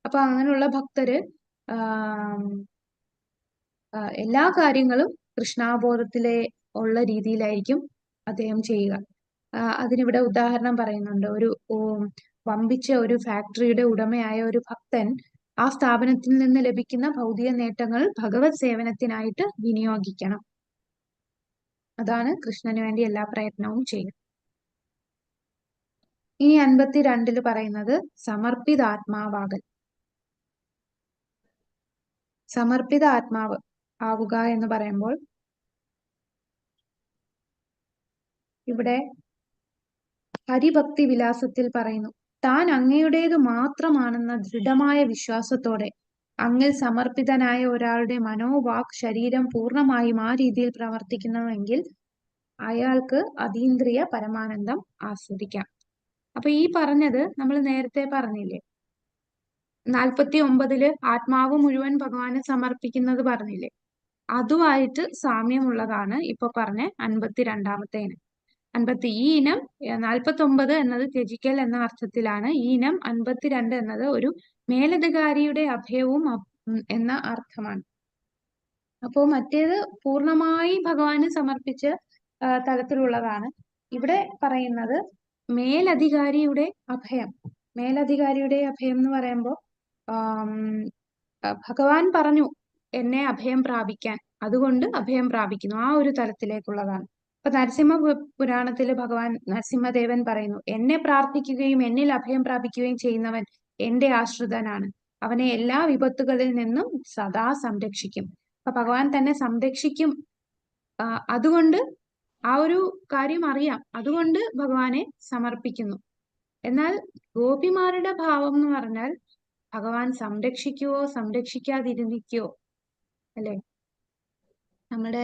അപ്പൊ അങ്ങനെയുള്ള ഭക്തര് എല്ലാ കാര്യങ്ങളും കൃഷ്ണാബോധത്തിലെ ഉള്ള രീതിയിലായിരിക്കും അദ്ദേഹം ചെയ്യുക. അതിനിവിടെ ഉദാഹരണം പറയുന്നുണ്ട്. ഒരു വമ്പിച്ച ഒരു ഫാക്ടറിയുടെ ഉടമയായ ഒരു ഭക്തൻ ആ സ്ഥാപനത്തിൽ നിന്ന് ലഭിക്കുന്ന ഭൗതിക നേട്ടങ്ങൾ ഭഗവത് സേവനത്തിനായിട്ട് വിനിയോഗിക്കണം. അതാണ് കൃഷ്ണന് വേണ്ടി എല്ലാ പ്രയത്നവും ചെയ്യുക. ഇനി 52 പറയുന്നത് സമർപ്പിത ആത്മാവാകൽ. സമർപ്പിത ആത്മാവ് ആവുക എന്ന് പറയുമ്പോൾ ഇവിടെ ഹരിഭക്തി വിലാസത്തിൽ പറയുന്നു: താൻ അങ്ങയുടേത് മാത്രമാണെന്ന ദൃഢമായ വിശ്വാസത്തോടെ അങ്ങിൽ സമർപ്പിതനായ ഒരാളുടെ മനോവാക് ശരീരം പൂർണ്ണമായും ആ രീതിയിൽ പ്രവർത്തിക്കുന്നുവെങ്കിൽ അയാൾക്ക് അതീന്ദ്രിയ പരമാനന്ദം ആസ്വദിക്കാം. അപ്പൊ ഈ പറഞ്ഞത് നമ്മൾ നേരത്തെ പറഞ്ഞില്ലേ, 49 ആത്മാവ് മുഴുവൻ ഭഗവാന് സമർപ്പിക്കുന്നത് പറഞ്ഞില്ലേ, അതുമായിട്ട് സാമ്യമുള്ളതാണ് ഇപ്പൊ പറഞ്ഞ 52 ഇനം. ഈ ഇനം 49 എന്നത് ത്യജിക്കൽ എന്ന അർത്ഥത്തിലാണ്. ഈ ഇനം 52 എന്നത് ഒരു മേലധികാരിയുടെ അഭയവും എന്ന അർത്ഥമാണ്. അപ്പോ മറ്റേത് പൂർണ്ണമായി ഭഗവാന് സമർപ്പിച്ച തലത്തിലുള്ളതാണ്. ഇവിടെ പറയുന്നത് മേലധികാരിയുടെ അഭയം. മേലധികാരിയുടെ അഭയം എന്ന് പറയുമ്പോൾ ഭഗവാൻ പറഞ്ഞു എന്നെ അഭയം പ്രാപിക്കാൻ, അതുകൊണ്ട് അഭയം പ്രാപിക്കുന്നു, ആ ഒരു തലത്തിലേക്കുള്ളതാണ്. ഇപ്പൊ നരസിംഹ പുരാണത്തില് ഭഗവാൻ നരസിംഹദേവൻ പറയുന്നു, എന്നെ പ്രാർത്ഥിക്കുകയും എന്നിൽ അഭയം പ്രാപിക്കുകയും ചെയ്യുന്നവൻ എന്റെ ആശ്രിതനാണ്, അവനെ എല്ലാ വിപത്തുകളിൽ നിന്നും സദാ സംരക്ഷിക്കും. അപ്പൊ ഭഗവാൻ തന്നെ സംരക്ഷിക്കും. അതുകൊണ്ട് ആ ഒരു കാര്യം അറിയാം, അതുകൊണ്ട് ഭഗവാനെ സമർപ്പിക്കുന്നു. എന്നാൽ ഗോപിമാരുടെ ഭാവം എന്ന് പറഞ്ഞാൽ ഭഗവാൻ സംരക്ഷിക്കുവോ സംരക്ഷിക്കാതിരിക്കോ അല്ലെ. നമ്മുടെ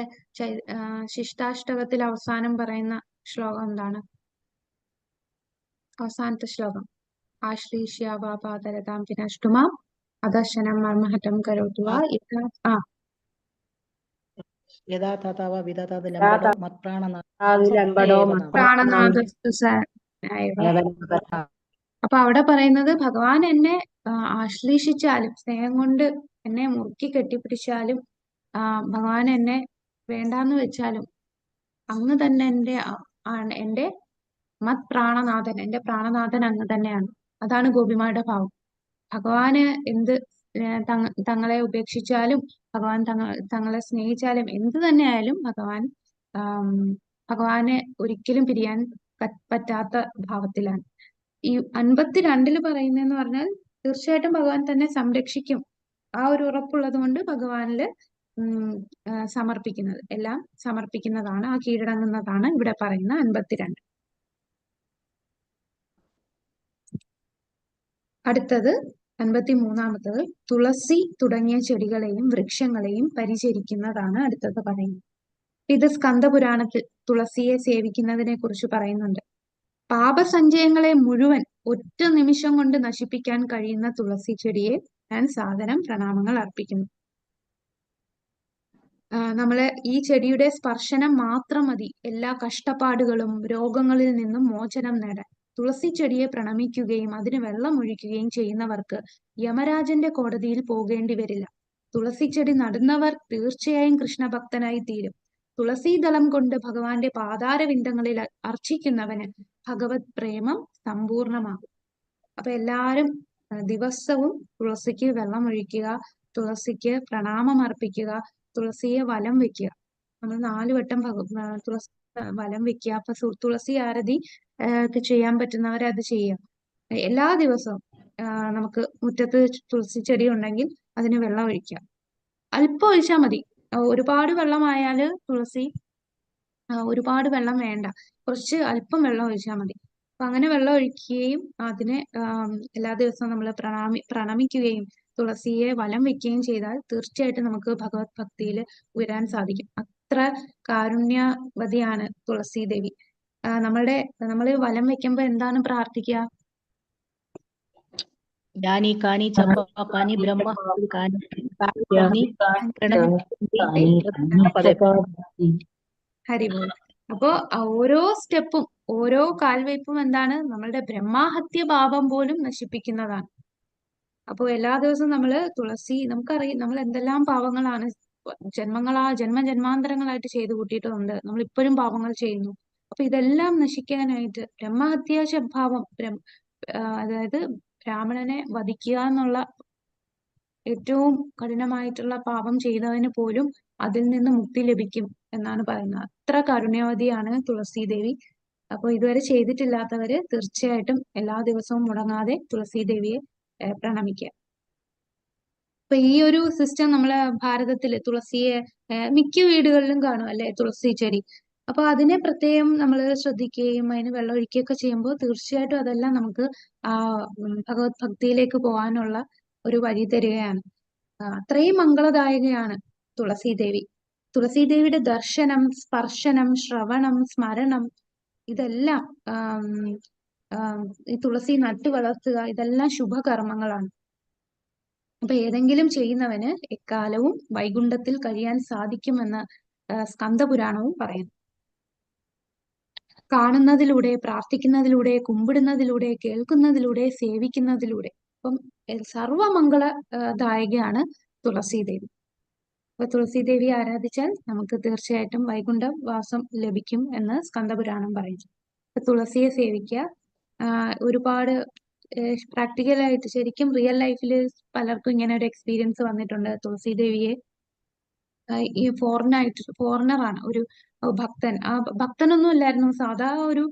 ശിഷ്ടാഷ്ടകത്തിൽ അവസാനം പറയുന്ന ശ്ലോകം എന്താണ്? അവസാനത്തെ ശ്ലോകം, ആശ്രീഷ്യാവാപാതരതാം വിനഷ്ടുമാം അദർശനം മർമ്മഹഠം കരോതുവാ. യഥാ തഥാ വാ വിദധാതു ലംബടോ ലംബടോ പ്രാണനാഥസ്തു അപ്പൊ അവിടെ പറയുന്നത് ഭഗവാൻ എന്നെ ആശ്ലേഷിച്ചാലും, സ്നേഹം കൊണ്ട് എന്നെ മുറുക്കി കെട്ടിപ്പിടിച്ചാലും, ഭഗവാൻ എന്നെ വേണ്ടാന്ന് വെച്ചാലും അങ്ങ് തന്നെ എന്റെ മത് പ്രാണനാഥൻ, എന്റെ പ്രാണനാഥൻ അങ്ങ് തന്നെയാണ്. അതാണ് ഗോപിമാരുടെ ഭാവം. ഭഗവാന് എന്ത് തങ്ങളെ ഉപേക്ഷിച്ചാലും, ഭഗവാൻ തങ്ങളെ സ്നേഹിച്ചാലും, എന്ത് തന്നെ ആയാലും ഭഗവാനെ ഒരിക്കലും പിരിയാൻ പറ്റാത്ത ഭാവത്തിലാണ്. ഈ 52 പറയുന്നതെന്ന് പറഞ്ഞാൽ തീർച്ചയായിട്ടും ഭഗവാൻ തന്നെ സംരക്ഷിക്കും, ആ ഒരു ഉറപ്പുള്ളത് കൊണ്ട് ഭഗവാനില് സമർപ്പിക്കുന്നത്, എല്ലാം സമർപ്പിക്കുന്നതാണ്, ആ കീഴടങ്ങുന്നതാണ് ഇവിടെ പറയുന്ന 52. അടുത്തത് 53. തുളസി തുടങ്ങിയ ചെടികളെയും വൃക്ഷങ്ങളെയും പരിചരിക്കുന്നതാണ് അടുത്തത് പറയുന്നത്. ഇത് സ്കന്ദപുരാണത്തിൽ തുളസിയെ സേവിക്കുന്നതിനെ കുറിച്ച് പറയുന്നുണ്ട്. പാപസഞ്ചയങ്ങളെ മുഴുവൻ ഒറ്റ നിമിഷം കൊണ്ട് നശിപ്പിക്കാൻ കഴിയുന്ന തുളസി ചെടിയെ ഞാൻ സാദരം പ്രണാമങ്ങൾ അർപ്പിക്കുന്നു. നമ്മള് ഈ ചെടിയുടെ സ്പർശനം മാത്രം മതി എല്ലാ കഷ്ടപ്പാടുകളും രോഗങ്ങളിൽ നിന്നും മോചനം നേടാൻ. തുളസി ചെടിയെ പ്രണമിക്കുകയും അതിന് വെള്ളം ഒഴിക്കുകയും ചെയ്യുന്നവർക്ക് യമരാജന്റെ കോടതിയിൽ പോകേണ്ടി വരില്ല. തുളസി ചെടി നടുന്നവർ തീർച്ചയായും കൃഷ്ണഭക്തനായി തീരും. തുളസീദളം കൊണ്ട് ഭഗവാന്റെ പാതാരവിന്ദങ്ങളിൽ അർച്ചിക്കുന്നവന് ഭഗവത് പ്രേമം സമ്പൂർണമാകും. അപ്പൊ എല്ലാരും ദിവസവും തുളസിക്ക് വെള്ളം ഒഴിക്കുക, തുളസിക്ക് പ്രണാമം അർപ്പിക്കുക, തുളസിയെ വലം വെക്കുക. നമ്മൾ 4 വട്ടം തുളസി വലം വെക്കുക. അപ്പൊ തുളസി ആരതി ഒക്കെ ചെയ്യാൻ പറ്റുന്നവരെ അത് ചെയ്യാം. എല്ലാ ദിവസവും നമുക്ക് മുറ്റത്ത് തുളസി ചെടി ഉണ്ടെങ്കിൽ അതിന് വെള്ളം ഒഴിക്കാം. അല്പം ഒഴിച്ചാൽ മതി. ഒരുപാട് വെള്ളമായാല് തുളസി ഒരുപാട് വെള്ളം വേണ്ട, കുറച്ച് അല്പം വെള്ളം ഒഴിച്ചാൽ മതി. അപ്പൊ അങ്ങനെ വെള്ളം ഒഴിക്കുകയും അതിനെ എല്ലാ ദിവസവും നമ്മൾ പ്രണമിക്കുകയും തുളസിയെ വലം വെക്കുകയും ചെയ്താൽ തീർച്ചയായിട്ടും നമുക്ക് ഭഗവത് ഭക്തിയിൽ ഉയരാൻ സാധിക്കും. അത്ര കാരുണ്യവതിയാണ് തുളസി ദേവി. നമ്മൾ വലം വെക്കുമ്പോ എന്താണ് പ്രാർത്ഥിക്കുക? ജ്ഞാനി കാനി ചപ്പാനി ബ്രഹ്മ ഹരിബോൾ. അപ്പോ ഓരോ സ്റ്റെപ്പും ഓരോ കാൽവയ്പും എന്താണ്? നമ്മളുടെ ബ്രഹ്മാഹത്യ ഭാവം പോലും നശിപ്പിക്കുന്നതാണ്. അപ്പോൾ എല്ലാ ദിവസവും നമ്മള് തുളസി, നമുക്കറിയാം നമ്മൾ എന്തെല്ലാം പാവങ്ങളാണ് ജന്മജന്മാന്തരങ്ങളായിട്ട് ചെയ്തു കൂട്ടിയിട്ടുണ്ട്. നമ്മൾ ഇപ്പോഴും പാവങ്ങൾ ചെയ്യുന്നു. അപ്പൊ ഇതെല്ലാം നശിക്കാനായിട്ട് ബ്രഹ്മഹത്യാ സ്വഭാവം, അതായത് ബ്രാഹ്മണനെ വധിക്കുക എന്നുള്ള ഏറ്റവും കഠിനമായിട്ടുള്ള പാപം ചെയ്തവന് പോലും അതിൽ നിന്ന് മുക്തി ലഭിക്കും എന്നാണ് പറയുന്നത്. അത്ര കാരുണ്യവതിയാണ് തുളസി ദേവി. അപ്പൊ ഇതുവരെ ചെയ്തിട്ടില്ലാത്തവര് തീർച്ചയായിട്ടും എല്ലാ ദിവസവും മുടങ്ങാതെ തുളസി ദേവിയെ പ്രണമിക്കുക. അപ്പൊ ഈ ഒരു സിസ്റ്റം നമ്മളെ ഭാരതത്തില് തുളസിയെ മിക്ക വീടുകളിലും കാണും അല്ലെ, തുളസി ചെടി. അപ്പൊ അതിനെ പ്രത്യേകം നമ്മൾ ശ്രദ്ധിക്കുകയും അതിന് വെള്ളം ഒഴിക്കുകയൊക്കെ ചെയ്യുമ്പോൾ തീർച്ചയായിട്ടും അതെല്ലാം നമുക്ക് ആ ഭഗവത് ഭക്തിയിലേക്ക് പോകാനുള്ള ഒരു വഴി തരികയാണ്. അത്രയും മംഗളദായകയാണ് തുളസീദേവി. തുളസീദേവിയുടെ ദർശനം, സ്പർശനം, ശ്രവണം, സ്മരണം ഇതെല്ലാം ഈ തുളസി നട്ടു വളർത്തുക ഇതെല്ലാം ശുഭകർമ്മങ്ങളാണ്. അപ്പൊ ഏതെങ്കിലും ചെയ്യുന്നവന് എക്കാലവും വൈകുണ്ഠത്തിൽ കഴിയാൻ സാധിക്കുമെന്ന് സ്കന്ദപുരാണവും പറയുന്നു. കാണുന്നതിലൂടെ, പ്രാർത്ഥിക്കുന്നതിലൂടെ, കുമ്പിടുന്നതിലൂടെ, കേൾക്കുന്നതിലൂടെ, സേവിക്കുന്നതിലൂടെ. അപ്പം സർവമംഗളദായകയാണ് തുളസീദേവി. അപ്പൊ തുളസീദേവിയെ ആരാധിച്ചാൽ നമുക്ക് തീർച്ചയായിട്ടും വൈകുണ്ഠ വാസം ലഭിക്കും എന്ന് സ്കന്ദപുരാണം പറയുന്നു. അപ്പൊ തുളസിയെ സേവിക്കുക. ഒരുപാട് പ്രാക്ടിക്കലായിട്ട് ശരിക്കും റിയൽ ലൈഫിൽ പലർക്കും ഇങ്ങനെ ഒരു എക്സ്പീരിയൻസ് വന്നിട്ടുണ്ട്. തുളസീദേവിയെ ഈ ഫോറിനറാണ് ഒരു ഭക്തൻ. ആ ഭക്തനൊന്നും അല്ലായിരുന്നു, സാധാ ഒരു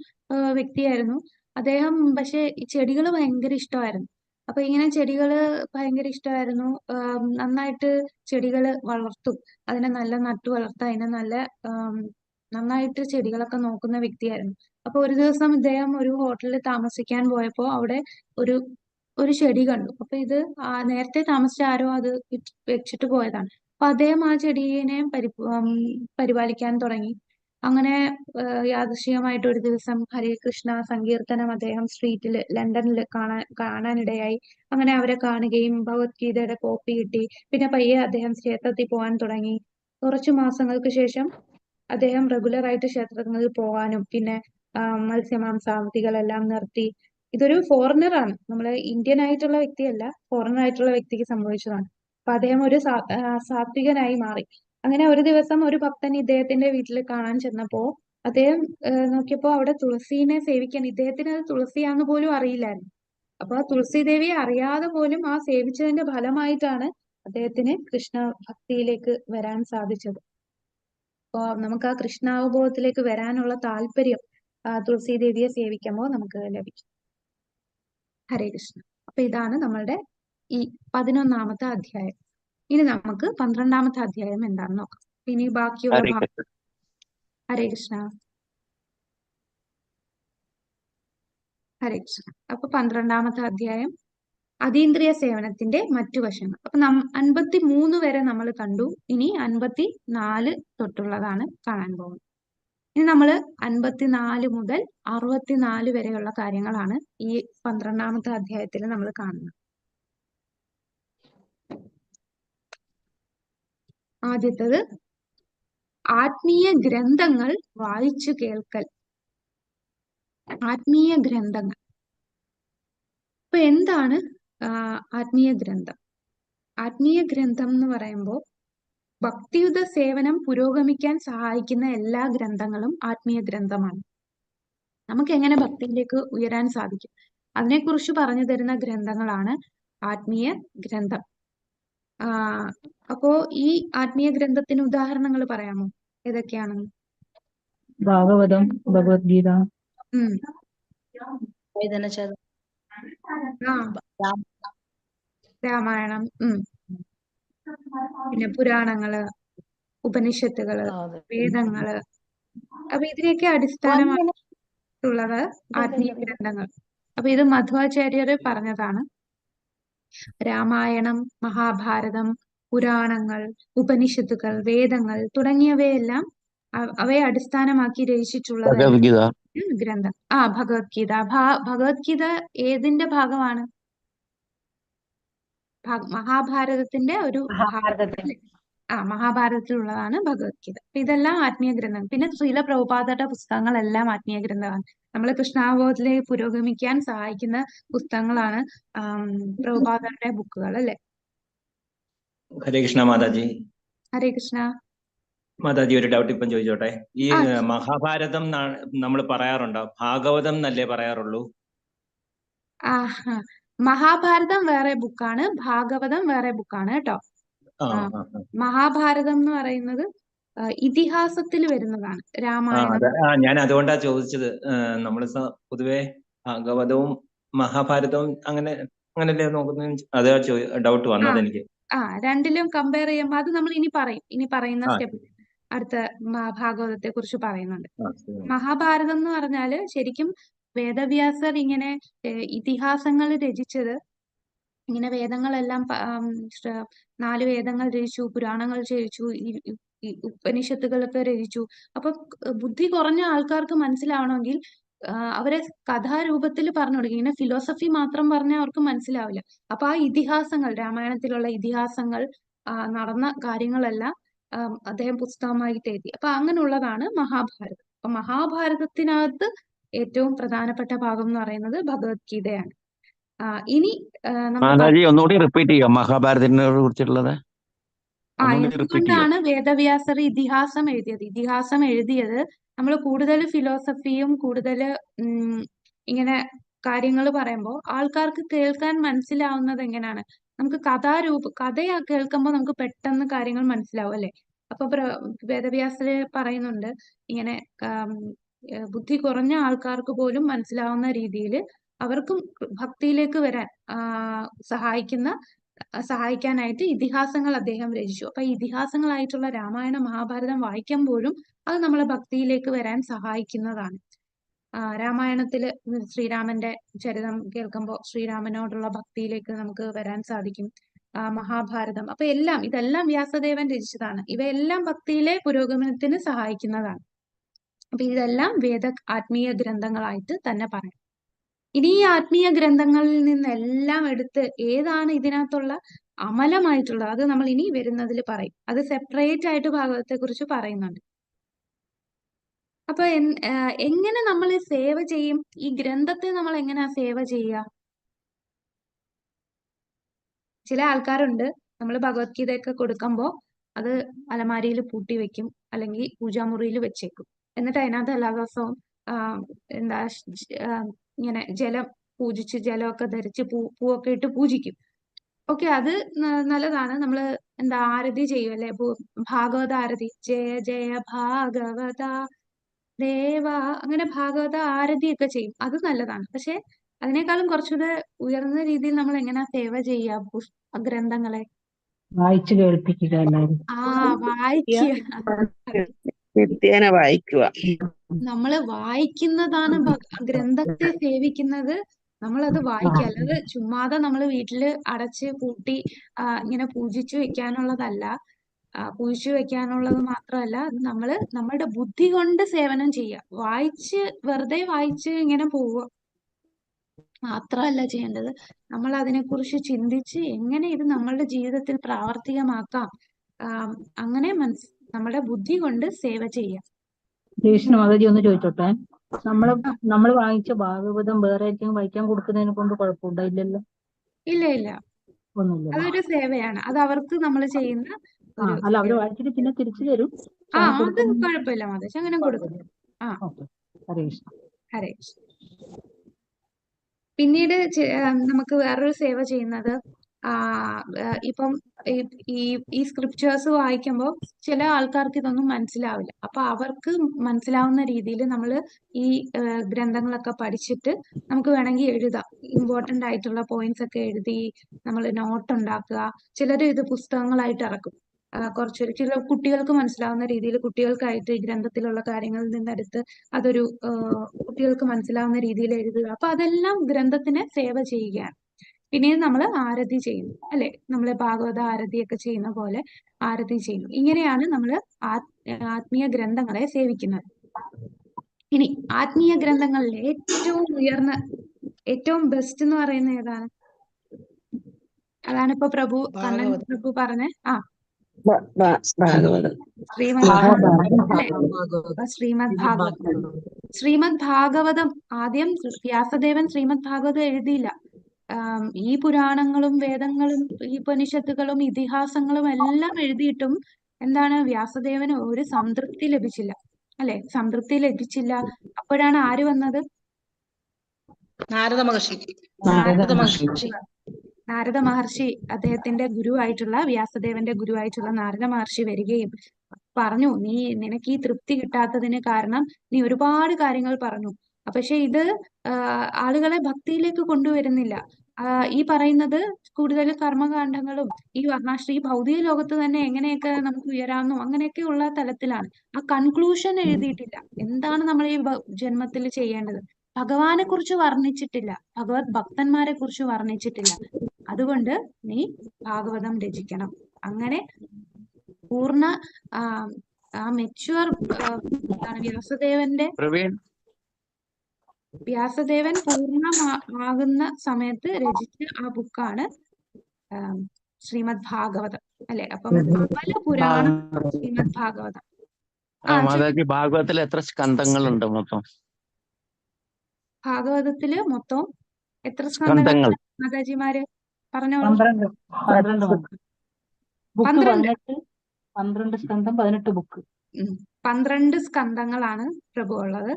വ്യക്തിയായിരുന്നു അദ്ദേഹം. പക്ഷെ ഈ ചെടികൾ ഭയങ്കര ഇഷ്ടമായിരുന്നു. അപ്പൊ ഇങ്ങനെ ചെടികള് ഭയങ്കര ഇഷ്ടമായിരുന്നു. നന്നായിട്ട് ചെടികൾ വളർത്തും, അതിനെ നല്ല നട്ടു വളർത്തുക, അതിനെ നല്ല നന്നായിട്ട് ചെടികളൊക്കെ നോക്കുന്ന വ്യക്തിയായിരുന്നു. അപ്പൊ ഒരു ദിവസം ഇദ്ദേഹം ഒരു ഹോട്ടലിൽ താമസിക്കാൻ പോയപ്പോ അവിടെ ഒരു ചെടി കണ്ടു. അപ്പൊ ഇത് നേരത്തെ താമസിച്ച ആരോ അത് വെച്ചിട്ട് പോയതാണ്. അപ്പൊ അദ്ദേഹം ആ ചെടീനെ പരിപാലിക്കാൻ തുടങ്ങി. അങ്ങനെ യാദൃശ്ചികമായിട്ട് ഒരു ദിവസം ഹരേ കൃഷ്ണ സങ്കീർത്തനം അദ്ദേഹം സ്ട്രീറ്റിൽ ലണ്ടനിൽ കാണാനിടയായി. അങ്ങനെ അവരെ കാണുകയും ഭഗവത്ഗീതയുടെ കോപ്പി കിട്ടി. പിന്നെ പയ്യെ അദ്ദേഹം ക്ഷേത്രത്തിൽ പോകാൻ തുടങ്ങി. കുറച്ചു മാസങ്ങൾക്ക് ശേഷം അദ്ദേഹം റെഗുലർ ആയിട്ട് ക്ഷേത്രങ്ങളിൽ പോകാനും പിന്നെ മത്സ്യമാംസാദികളെല്ലാം നിർത്തി. ഇതൊരു ഫോറിനറാണ്, നമ്മള് ഇന്ത്യൻ ആയിട്ടുള്ള വ്യക്തിയല്ല, ഫോറിനർ ആയിട്ടുള്ള വ്യക്തിക്ക് സംഭവിച്ചതാണ്. അപ്പൊ അദ്ദേഹം ഒരു സാത്വികനായി മാറി. അങ്ങനെ ഒരു ദിവസം ഒരു ഭക്തൻ ഇദ്ദേഹത്തിന്റെ വീട്ടിൽ കാണാൻ ചെന്നപ്പോ അദ്ദേഹം നോക്കിയപ്പോ അവിടെ തുളസീനെ സേവിക്കാൻ, ഇദ്ദേഹത്തിന് അത് തുളസിയാന്ന് പോലും അറിയില്ലായിരുന്നു. അപ്പൊ ആ തുളസീദേവിയെ അറിയാതെ പോലും ആ സേവിച്ചതിന്റെ ഫലമായിട്ടാണ് അദ്ദേഹത്തിന് കൃഷ്ണ ഭക്തിയിലേക്ക് വരാൻ സാധിച്ചത്. അപ്പൊ നമുക്ക് ആ കൃഷ്ണാവബോധത്തിലേക്ക് വരാനുള്ള താല്പര്യം തുളസീദേവിയെ സേവിക്കുമ്പോൾ നമുക്ക് ലഭിക്കും. ഹരേ കൃഷ്ണ. അപ്പൊ ഇതാണ് നമ്മളുടെ ഈ 11ാമത്തെ അധ്യായം. ഇനി നമുക്ക് 12ാമത്തെ അധ്യായം എന്താണെന്ന് നോക്കാം. ഇനി ബാക്കിയുള്ള ഭാഗം. ഹരേ കൃഷ്ണ. ഹരേ കൃഷ്ണ. അപ്പൊ 12ാമത്തെ അധ്യായം അതീന്ദ്രിയ സേവനത്തിന്റെ മറ്റു വശങ്ങൾ. അപ്പൊ 53 വരെ നമ്മൾ കണ്ടു. ഇനി 54 തൊട്ടുള്ളതാണ് കാണാൻ പോകുന്നത്. ഇനി നമ്മൾ 54 മുതൽ 64 വരെയുള്ള കാര്യങ്ങളാണ് ഈ 12ാമത്തെ അധ്യായത്തിൽ നമ്മൾ കാണുന്നത്. ആദ്യത്തേത് ആത്മീയ ഗ്രന്ഥങ്ങൾ വായിച്ചു കേൾക്കൽ. ആത്മീയ ഗ്രന്ഥങ്ങൾ. അപ്പൊ എന്താണ് ആത്മീയ ഗ്രന്ഥം? ആത്മീയ ഗ്രന്ഥം എന്ന് പറയുമ്പോൾ ഭക്തിയുത സേവനം പുരോഗമിക്കാൻ സഹായിക്കുന്ന എല്ലാ ഗ്രന്ഥങ്ങളും ആത്മീയ ഗ്രന്ഥമാണ്. നമുക്ക് എങ്ങനെ ഭക്തിയിലേക്ക് ഉയരാൻ സാധിക്കും അതിനെക്കുറിച്ച് പറഞ്ഞു തരുന്ന ഗ്രന്ഥങ്ങളാണ് ആത്മീയ ഗ്രന്ഥം. അപ്പോ ഈ ആത്മീയ ഗ്രന്ഥത്തിന് ഉദാഹരണങ്ങൾ പറയാമോ? ഏതൊക്കെയാണെന്ന്? ഭാഗവതം, ഭഗവത്ഗീത, രാമായണം, പിന്നെ പുരാണങ്ങള്, ഉപനിഷത്തുകള്, വേദങ്ങള്. അപ്പൊ ഇതിനെയൊക്കെ അടിസ്ഥാനമായിട്ടുള്ളത് ആത്മീയ ഗ്രന്ഥങ്ങൾ. അപ്പൊ ഇത് മധ്വാചാര്യര് പറഞ്ഞതാണ്. രാമായണം, മഹാഭാരതം, പുരാണങ്ങൾ, ഉപനിഷത്തുകൾ, വേദങ്ങൾ തുടങ്ങിയവയെല്ലാം അവയെ അടിസ്ഥാനമാക്കി രചിച്ചിട്ടുള്ളത് ഗ്രന്ഥം. ഭഗവത്ഗീത. ഭഗവത്ഗീത ഏതിന്റെ ഭാഗമാണ്? മഹാഭാരതത്തിന്റെ ഒരു മഹാഭാരതത്തിലുള്ളതാണ് ഭഗവത്ഗീത. ഇതെല്ലാം ആത്മീയ ഗ്രന്ഥം. പിന്നെ ശ്രീല പ്രഭുപാദയുടെ പുസ്തകങ്ങളെല്ലാം ആത്മീയ ഗ്രന്ഥമാണ്. നമ്മളെ കൃഷ്ണാവബോധത്തിലേക്ക് പുരോഗമിക്കാൻ സഹായിക്കുന്ന പുസ്തകങ്ങളാണ് പ്രഭുപാദയുടെ ബുക്കുകൾ, അല്ലെ? ഹരേ കൃഷ്ണ മാതാജി. ഹരേ കൃഷ്ണ. മാതാജി, ഒരു ഡൗട്ട് ഇപ്പം ചോദിച്ചോട്ടെ. ഈ മഹാഭാരതം നമ്മൾ പറയാറുണ്ടോ? ഭാഗവതം എന്നല്ലേ പറയാറുള്ളൂ? മഹാഭാരതം വേറെ ബുക്കാണ്, ഭാഗവതം വേറെ ബുക്കാണ് കേട്ടോ. മഹാഭാരതം എന്ന് പറയുന്നത് ഇതിഹാസത്തിൽ വരുന്നതാണ്. രാമായണം. ഞാൻ അതുകൊണ്ടാ ചോദിച്ചത്. നമ്മള് പൊതുവെ ഭാഗവതവും മഹാഭാരതവും അങ്ങനല്ലേ നോക്കുന്നത്? അതാ ഡൗട്ട് വന്നത് എനിക്ക്. രണ്ടിലും കമ്പയർ ചെയ്യുമ്പോൾ അത് നമ്മൾ ഇനി പറയുന്ന സ്റ്റെപ്പ് അടുത്ത ഭാഗവതത്തെ കുറിച്ച് പറയുന്നുണ്ട്. മഹാഭാരതം എന്ന് പറഞ്ഞാല് ശരിക്കും വേദവ്യാസർ ഇങ്ങനെ ഇതിഹാസങ്ങൾ രചിച്ചത്, ഇങ്ങനെ വേദങ്ങളെല്ലാം 4 വേദങ്ങൾ രചിച്ചു, പുരാണങ്ങൾ രചിച്ചു, ഈ ഉപനിഷത്തുകളൊക്കെ രചിച്ചു. അപ്പൊ ബുദ്ധി കുറഞ്ഞ ആൾക്കാർക്ക് മനസ്സിലാവണമെങ്കിൽ അവരെ കഥാരൂപത്തിൽ പറഞ്ഞു കൊടുക്കും. ഇങ്ങനെ ഫിലോസഫി മാത്രം പറഞ്ഞാൽ അവർക്ക് മനസ്സിലാവില്ല. അപ്പൊ ആ ഇതിഹാസങ്ങൾ, രാമായണത്തിലുള്ള ഇതിഹാസങ്ങൾ, നടന്ന കാര്യങ്ങളെല്ലാം അദ്ദേഹം പുസ്തകമായിട്ട് എഴുതി. അപ്പൊ അങ്ങനെയുള്ളതാണ് മഹാഭാരതം. അപ്പൊ മഹാഭാരതത്തിനകത്ത് ഏറ്റവും പ്രധാനപ്പെട്ട ഭാഗം എന്ന് പറയുന്നത് ഭഗവത്ഗീതയാണ്. ഇനി നമ്മൾ മാതാജി ഒന്നുകൂടി റിപ്പീറ്റ് ചെയ്യാം മഹാഭാരതത്തിനെ കുറിച്ചുള്ളത്. ഒന്നുകൂടി റിപ്പീറ്റ് ചെയ്യാം. എന്തുകൊണ്ടാണ് വേദവ്യാസർ ഇതിഹാസം എഴുതിയത്? ഇതിഹാസം എഴുതിയത് നമ്മൾ കൂടുതൽ ഫിലോസഫിയും കൂടുതൽ ഇങ്ങനെ കാര്യങ്ങൾ പറയുമ്പോൾ ആൾക്കാർക്ക് കേൾക്കാൻ മനസ്സിലാവുന്നത് എങ്ങനെയാണ്? നമുക്ക് കഥയാ കേൾക്കുമ്പോൾ നമുക്ക് പെട്ടെന്ന് കാര്യങ്ങൾ മനസ്സിലാവും, അല്ലെ? അപ്പൊ വേദവ്യാസര് പറയുന്നുണ്ട്, ഇങ്ങനെ ബുദ്ധി കുറഞ്ഞ ആൾക്കാർക്ക് പോലും മനസ്സിലാവുന്ന രീതിയിൽ അവർക്കും ഭക്തിയിലേക്ക് വരാൻ സഹായിക്കാനായിട്ട് ഇതിഹാസങ്ങൾ അദ്ദേഹം രചിച്ചു. അപ്പൊ ഇതിഹാസങ്ങളായിട്ടുള്ള രാമായണ മഹാഭാരതം വായിക്കുമ്പോഴും അത് നമ്മളെ ഭക്തിയിലേക്ക് വരാൻ സഹായിക്കുന്നതാണ്. രാമായണത്തില് ശ്രീരാമന്റെ ചരിതം കേൾക്കുമ്പോൾ ശ്രീരാമനോടുള്ള ഭക്തിയിലേക്ക് നമുക്ക് വരാൻ സാധിക്കും. മഹാഭാരതം, അപ്പൊ ഇതെല്ലാം വ്യാസദേവൻ രചിച്ചതാണ്. ഇവയെല്ലാം ഭക്തിയിലെ പുരോഗമനത്തിന് സഹായിക്കുന്നതാണ്. അപ്പൊ ഇതെല്ലാം ആത്മീയ ഗ്രന്ഥങ്ങളായിട്ട് തന്നെ പറയാം. ഇനി ഈ ആത്മീയ ഗ്രന്ഥങ്ങളിൽ നിന്നെല്ലാം എടുത്ത് ഏതാണ് ഇതിനകത്തുള്ള അമലമായിട്ടുള്ളത്, അത് നമ്മൾ ഇനി വരുന്നതിൽ പറയും. അത് സെപ്പറേറ്റ് ആയിട്ട് ഭാഗവതത്തെ കുറിച്ച് പറയുന്നുണ്ട്. അപ്പൊ എങ്ങനെ നമ്മൾ സേവ ചെയ്യും? ഈ ഗ്രന്ഥത്തെ നമ്മൾ എങ്ങനെയാ സേവ ചെയ്യുക? ചില ആൾക്കാരുണ്ട്, നമ്മൾ ഭഗവത്ഗീതയൊക്കെ കൊടുക്കുമ്പോൾ അത് അലമാരിയിൽ പൂട്ടി വെക്കും, അല്ലെങ്കിൽ പൂജാമുറിയിൽ വെച്ചേക്കും. എന്നിട്ട് അതിനകത്ത് എല്ലാ ദിവസവും ഇങ്ങനെ ജലം പൂജിച്ച്, ജലമൊക്കെ ധരിച്ച് പൂവൊക്കെ ഇട്ട് പൂജിക്കും. ഓക്കെ, അത് നല്ലതാണ്. നമ്മൾ ആരതി ചെയ്യും, അല്ലെ? ഭാഗവത ആരതി, ജയ ജയ ഭാഗവത ദേവ, അങ്ങനെ ഭാഗവത ആരതിയൊക്കെ ചെയ്യും. അത് നല്ലതാണ്. പക്ഷെ അതിനേക്കാളും കുറച്ചുകൂടെ ഉയർന്ന രീതിയിൽ നമ്മൾ എങ്ങനെ സേവ ചെയ്യുക ഗ്രന്ഥങ്ങളെ? വായിച്ചു കേൾപ്പിക്കുക എല്ലാവരും. വായിക്കുക. നമ്മള് വായിക്കുന്നതാണ് ഗ്രന്ഥത്തെ സേവിക്കുന്നത്. നമ്മളത് വായിക്കുക, അല്ലാതെ ചുമ്മാതെ നമ്മൾ വീട്ടില് അടച്ച് പൂട്ടി ഇങ്ങനെ പൂജിച്ചു വെക്കാനുള്ളതല്ല. പൂജിച്ചു വെക്കാനുള്ളത് മാത്രമല്ല, നമ്മള് നമ്മളുടെ ബുദ്ധി കൊണ്ട് സേവനം ചെയ്യുക. വെറുതെ വായിച്ച് ഇങ്ങനെ പോവുക മാത്രമല്ല ചെയ്യേണ്ടത്. നമ്മൾ അതിനെക്കുറിച്ച് ചിന്തിച്ച് എങ്ങനെ ഇത് നമ്മളുടെ ജീവിതത്തിൽ പ്രാവർത്തികമാക്കാം, അങ്ങനെ നമ്മുടെ ബുദ്ധി കൊണ്ട് സേവ ചെയ്യാം. കൃഷ്ണ മാതാജി ഒന്ന് ചോദിച്ചോട്ടെ, നമ്മൾ വാങ്ങിച്ച ഭാഗവതം വേറെ ആയിരിക്കും വായിക്കാൻ കൊടുക്കുന്നതിനെ കൊണ്ട് കുഴപ്പമുണ്ടായില്ലല്ലോ? ഇല്ല, ഒന്നുമില്ല. അതൊരു സേവയാണ്. അത് അവർക്ക് നമ്മൾ ചെയ്യുന്ന അല്ല, അവര് വായിച്ചിട്ട് പിന്നെ തിരിച്ചു തരും. അത് കുഴപ്പമില്ല മാതാജി, അങ്ങനെ കൊടുക്കും. ഹരേ കൃഷ്ണ. ഹരേ കൃഷ്ണ. പിന്നീട് നമുക്ക് വേറൊരു സേവ ചെയ്യുന്നത്, ഇപ്പം ഈ സ്ക്രിപ്റ്റേഴ്സ് വായിക്കുമ്പോൾ ചില ആൾക്കാർക്ക് ഇതൊന്നും മനസ്സിലാവില്ല. അപ്പൊ അവർക്ക് മനസ്സിലാവുന്ന രീതിയിൽ നമ്മൾ ഈ ഗ്രന്ഥങ്ങളൊക്കെ പഠിച്ചിട്ട് നമുക്ക് വേണമെങ്കിൽ എഴുതാം. ഇമ്പോർട്ടന്റ് ആയിട്ടുള്ള പോയിന്റ്സ് ഒക്കെ എഴുതി നമ്മൾ നോട്ട് ഉണ്ടാക്കുക. ചിലർ ഇത് പുസ്തകങ്ങളായിട്ട് ഇറക്കും. ചില കുട്ടികൾക്ക് മനസ്സിലാവുന്ന രീതിയിൽ കുട്ടികൾക്കായിട്ട് ഈ ഗ്രന്ഥത്തിലുള്ള കാര്യങ്ങളിൽ നിന്നെടുത്ത് അതൊരു കുട്ടികൾക്ക് മനസ്സിലാവുന്ന രീതിയിൽ എഴുതുക. അപ്പൊ അതെല്ലാം ഗ്രന്ഥത്തിനെ സേവ ചെയ്യുകയാണ്. പിന്നീട് നമ്മൾ ആരതി ചെയ്യുന്നു, അല്ലെ? നമ്മൾ ഭാഗവത ആരതിയൊക്കെ ചെയ്യുന്ന പോലെ ആരതി ചെയ്യുന്നു. ഇങ്ങനെയാണ് നമ്മൾ ആത്മീയ ഗ്രന്ഥങ്ങളെ സേവിക്കുന്നത്. ഇനി ആത്മീയ ഗ്രന്ഥങ്ങളിൽ ഏറ്റവും ഉയർന്ന, ഏറ്റവും ബെസ്റ്റ് എന്ന് പറയുന്നത് ഏതാണ്? അതാണ് ഇപ്പൊ കണ്ണൻ പ്രഭു പറഞ്ഞ ശ്രീമദ് ഭാഗവതം. ശ്രീമദ് ഭാഗവതം ആദ്യം വ്യാസദേവൻ ശ്രീമദ് ഭാഗവതം എഴുതിയില്ല. ഈ പുരാണങ്ങളും വേദങ്ങളും ഈ ഉപനിഷത്തുകളും ഇതിഹാസങ്ങളും എല്ലാം എഴുതിയിട്ടും വ്യാസദേവന് ഒരു സംതൃപ്തി ലഭിച്ചില്ല, അല്ലെ? സംതൃപ്തി ലഭിച്ചില്ല. അപ്പോഴാണ് ആര് വന്നത്? നാരദ മഹർഷി. നാരദ മഹർഷി, അദ്ദേഹത്തിന്റെ ഗുരുവായിട്ടുള്ള വ്യാസദേവന്റെ ഗുരുവായിട്ടുള്ള നാരദ മഹർഷി വരികയും പറഞ്ഞു, നിനക്ക് ഈ തൃപ്തി കിട്ടാത്തതിന് കാരണം നീ ഒരുപാട് കാര്യങ്ങൾ പറഞ്ഞു. പക്ഷെ ഇത് ആളുകളെ ഭക്തിയിലേക്ക് കൊണ്ടുവരുന്നില്ല. ഈ പറയുന്നത് കൂടുതൽ കർമ്മകാണ്ഡങ്ങളും ഈ വർണ്ണാശ്രീ ഭൗതിക ലോകത്ത് തന്നെ എങ്ങനെയൊക്കെ നമുക്ക് ഉയരാമെന്നും അങ്ങനെയൊക്കെ ഉള്ള തലത്തിലാണ്. ആ കൺക്ലൂഷൻ എഴുതിയിട്ടില്ല. എന്താണ് നമ്മൾ ഈ ജന്മത്തിൽ ചെയ്യേണ്ടത്? ഭഗവാനെ കുറിച്ച് വർണ്ണിച്ചിട്ടില്ല, ഭഗവത് ഭക്തന്മാരെ കുറിച്ച് വർണ്ണിച്ചിട്ടില്ല. അതുകൊണ്ട് നീ ഭാഗവതം രചിക്കണം. അങ്ങനെ പൂർണ്ണ ആ മെച്യൂർ പ്രവീൺ വ്യാസദേവൻ പൂർണ്ണമാകുന്ന സമയത്ത് രചിച്ച ആ ബുക്കാണ് ശ്രീമദ് ഭാഗവതം അല്ലെ. അപ്പം അമല പുരാണം ശ്രീമദ് ഭാഗവതം. മാതാജി ഭാഗവതത്തിൽ എത്ര സ്കന്ധങ്ങളുണ്ട് മൊത്തം? ഭാഗവതത്തില് മൊത്തം എത്ര സ്കന്ധങ്ങൾ? മാതാജിമാര് പറഞ്ഞോളൂ. 12 ബുക്ക്. 12 12 സ്കന്ധം, 18 ബുക്ക്. 12 സ്കന്ധങ്ങളാണ് പ്രഭു ഉള്ളത്.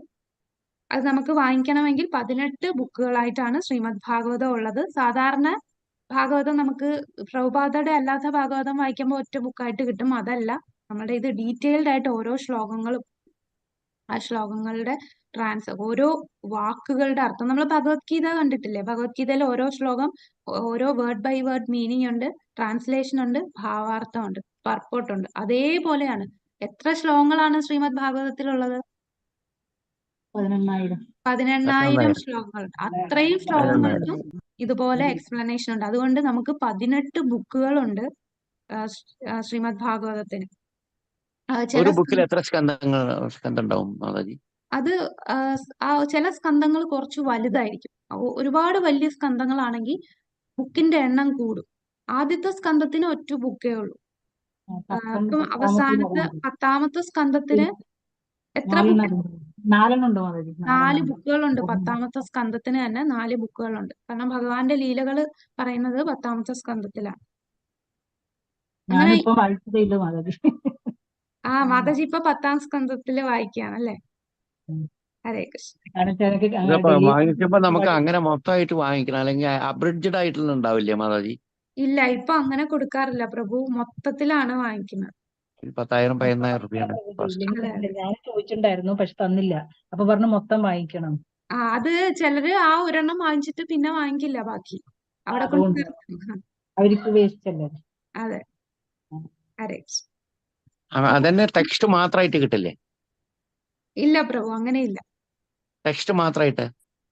അത് നമുക്ക് വാങ്ങിക്കണമെങ്കിൽ 18 ബുക്കുകളായിട്ടാണ് ശ്രീമദ് ഭാഗവതം ഉള്ളത്. സാധാരണ ഭാഗവതം നമുക്ക് പ്രഭുപാദയുടെ അല്ലാത്ത ഭാഗവതം വായിക്കുമ്പോൾ ഒറ്റ ബുക്കായിട്ട് കിട്ടും. അതല്ല, നമ്മുടെ ഇത് ഡീറ്റെയിൽഡ് ആയിട്ട് ഓരോ ശ്ലോകങ്ങളും ആ ശ്ലോകങ്ങളുടെ ഓരോ വാക്കുകളുടെ അർത്ഥം. നമ്മൾ ഭഗവത്ഗീത കണ്ടിട്ടില്ലേ? ഭഗവത്ഗീതയിൽ ഓരോ ശ്ലോകം ഓരോ വേർഡ് ബൈ വേർഡ് മീനിങ് ഉണ്ട്, ട്രാൻസ്ലേഷൻ ഉണ്ട്, ഭാവാർത്ഥം ഉണ്ട്, പർപ്പോട്ട് ഉണ്ട്. അതേപോലെയാണ്. എത്ര ശ്ലോകങ്ങളാണ് ശ്രീമദ് ഭാഗവതത്തിലുള്ളത്? 18,000 ശ്ലോകങ്ങളുണ്ട്. അത്രയും ശ്ലോകങ്ങൾക്കും ഇതുപോലെ എക്സ്പ്ലനേഷൻ ഉണ്ട്. അതുകൊണ്ട് നമുക്ക് 18 ബുക്കുകളുണ്ട് ശ്രീമദ് ഭാഗവതത്തിന്. ഒരു ബുക്കിൽ എത്ര സ്കന്ധം ഉണ്ടാവും മാതാജി? അത് ചില സ്കന്ധങ്ങൾ കുറച്ച് വലുതായിരിക്കും. ഒരുപാട് വലിയ സ്കന്ധങ്ങളാണെങ്കിൽ ബുക്കിന്റെ എണ്ണം കൂടും. ആദ്യത്തെ സ്കന്ധത്തിന് ഒറ്റ ബുക്കേ ഉള്ളൂ. അപ്പം അവസാനത്തെ 10ാമത്തെ സ്കന്ധത്തിന് എത്ര ബുക്ക്? 4 ബുക്കുകളുണ്ട്. 10ാമത്തെ സ്കന്ധത്തിന് തന്നെ 4 ബുക്കുകളുണ്ട്. കാരണം ഭഗവാന്റെ ലീലകള് പറയുന്നത് 10ാമത്തെ സ്കന്ധത്തിലാണ്. അങ്ങനെ മാതാജി ഇപ്പൊ 10ാം സ്കന്ധത്തില് വായിക്കുകയാണല്ലേ? ഹരേ കൃഷ്ണ. വാങ്ങിക്കുമ്പോ നമുക്ക് അങ്ങനെ മൊത്തമായിട്ട് വാങ്ങിക്കണം, അല്ലെങ്കിൽ അബ്രിഡ്ജഡ് ആയിട്ടുള്ള ഉണ്ടാവില്ലേ മാതാജി? ഇല്ല, ഇപ്പൊ അങ്ങനെ കൊടുക്കാറില്ല പ്രഭു. മൊത്തത്തിലാണ് വാങ്ങിക്കുന്നത്. 10,000-15,000 രൂപയാണ്. ഞാൻ ചോദിച്ചിട്ടുണ്ടായിരുന്നു, പക്ഷെ തന്നില്ല. അപ്പൊ പറഞ്ഞു മൊത്തം വാങ്ങിക്കണം. അത് ചിലര് ആ ഒരെണ്ണം വാങ്ങിച്ചിട്ട് പിന്നെ വാങ്ങിക്കില്ല ബാക്കി. അവിടെ കൊണ്ട് അവർക്ക് വേസ്റ്റ് അല്ലേ? അതെ. ഹരേ അതന്നെ ടെക്സ്റ്റ് മാത്രമായിട്ട് കിട്ടില്ലേ? ഇല്ല പ്രഭു, അങ്ങനെയില്ല. ടെക്സ്റ്റ് മാത്രമായിട്ട്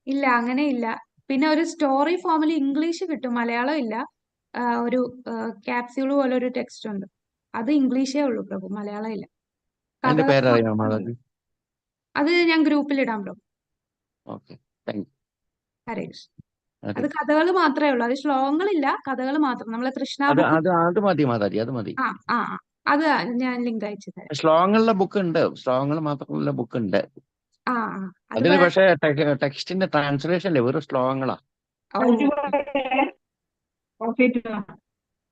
ഇല്ല, അങ്ങനെയില്ല. പിന്നെ ഒരു സ്റ്റോറി ഫോമിൽ ഇംഗ്ലീഷ് കിട്ടും, മലയാളം ഇല്ല. ഒരു ക്യാപ്സ്യൂൾ പോലെ ഒരു ടെക്സ്റ്റ് ഉണ്ട്. അത് ഇംഗ്ലീഷേ ഉള്ളൂ പ്രഭു, മലയാളം ഇല്ല. അതിന്റെ പേരറിയാമോ മാതാജി? അത് ഞാൻ ഗ്രൂപ്പിൽ ഇടാം പ്രഭു. Okay, thank you. Hare Krishna. അത് കഥകൾ മാത്രമേ ഉള്ളൂ. അത് ശ്ലോകങ്ങളില്ല, കഥകൾ മാത്രം. നമ്മളെ കൃഷ്ണ അത് മതി മാതാജി, അത് മതി. അത് ഞാൻ ലിങ്ക് അയച്ചു തരാം. ശ്ലോകങ്ങളുടെ ബുക്ക് ഉണ്ട്, ശ്ലോകങ്ങൾ മാത്രമുള്ള ബുക്ക് ഉണ്ട്. അതിന് പക്ഷേ ടെക്സ്റ്റിന്റെ ട്രാൻസ്ലേഷൻ അല്ലേ, വെറും ശ്ലോകങ്ങളാ.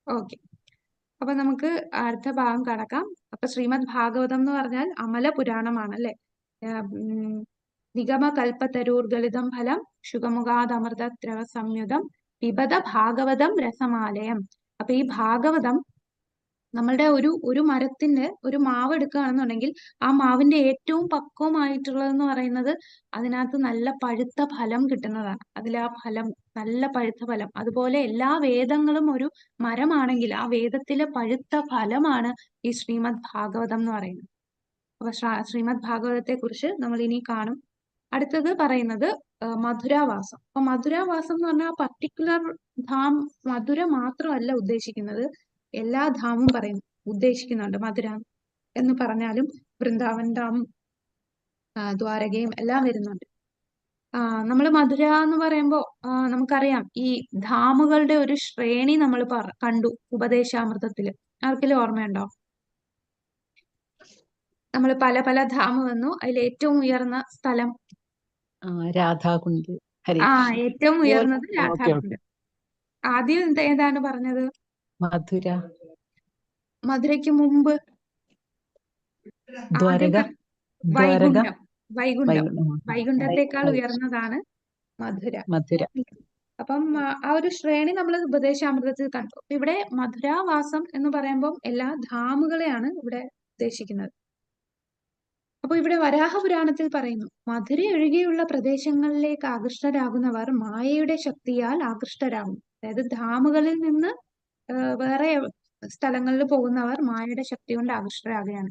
ഓക്കെ. അപ്പൊ നമുക്ക് അടുത്ത ഭാഗം കടക്കാം. അപ്പൊ ശ്രീമദ് ഭാഗവതം എന്ന് പറഞ്ഞാൽ അമല പുരാണമാണ് അല്ലെ. നിഗമ കൽപ്പതരൂർഗളിതം ഫലം ശുഖമുഖാദമൃത ദ്രവ സംയുതം പിബത ഭാഗവതം രസമാലയം. അപ്പൊ ഈ ഭാഗവതം നമ്മളുടെ ഒരു മരത്തിന്റെ ഒരു മാവ് എടുക്കുകയാണെന്നുണ്ടെങ്കിൽ ആ മാവിന്റെ ഏറ്റവും പക്വമായിട്ടുള്ളതെന്ന് പറയുന്നത് അതിനകത്ത് നല്ല പഴുത്ത ഫലം കിട്ടുന്നതാണ്. ആ ഫലം നല്ല പഴുത്ത ഫലം. അതുപോലെ എല്ലാ വേദങ്ങളും ഒരു മരമാണെങ്കിൽ ആ വേദത്തിലെ പഴുത്ത ഫലമാണ് ഈ ശ്രീമദ് ഭാഗവതം എന്ന് പറയുന്നത്. അപ്പൊ ശ്രീമദ് ഭാഗവതത്തെ കുറിച്ച് നമ്മൾ ഇനി കാണും. അടുത്തത് പറയുന്നത് മധുരാവാസം. അപ്പൊ മധുരാവാസം എന്ന് പറഞ്ഞാൽ പർട്ടിക്കുലർ ധാം മധുര മാത്രമല്ല ഉദ്ദേശിക്കുന്നത്, എല്ലാ ധാമും ഉദ്ദേശിക്കുന്നുണ്ട്. മധുര എന്ന് പറഞ്ഞാലും വൃന്ദാവൻ ധാമും ദ്വാരകയും എല്ലാം വരുന്നുണ്ട്. നമ്മൾ മധുര എന്ന് പറയുമ്പോൾ നമുക്കറിയാം ഈ ധാമുകളുടെ ഒരു ശ്രേണി നമ്മൾ കണ്ടു ഉപദേശാമൃതത്തില്. ആർക്കെങ്കിലും ഓർമ്മയുണ്ടോ? നമ്മൾ പല പല ധാമ് വന്നു. അതിൽ ഏറ്റവും ഉയർന്ന സ്ഥലം രാധാകുണ്ട്. ഏറ്റവും ഉയർന്നത് രാധാകുണ്ട്. ആദ്യം ഏതാണ് പറഞ്ഞത്? മധുര. മധുരയ്ക്ക് മുമ്പ് വൈകുണ്ഠത്തെക്കാൾ ഉയർന്നതാണ് മധുര. അപ്പം ആ ഒരു ശ്രേണി നമ്മൾ ഉപദേശാമൃതത്തിൽ കണ്ടു. ഇവിടെ മധുരാവാസം എന്ന് പറയുമ്പോൾ എല്ലാ ധാമുകളെയാണ് ഇവിടെ ഉദ്ദേശിക്കുന്നത്. അപ്പൊ ഇവിടെ വരാഹപുരാണത്തിൽ പറയുന്നു, മധുര ഒഴികെയുള്ള പ്രദേശങ്ങളിലേക്ക് ആകൃഷ്ടരാകുന്നവർ മായയുടെ ശക്തിയാൽ ആകൃഷ്ടരാകും. അതായത് ധാമുകളിൽ നിന്ന് വേറെ സ്ഥലങ്ങളിൽ പോകുന്നവർ മായയുടെ ശക്തി കൊണ്ട് ആകൃഷ്ടരാകുകയാണ്.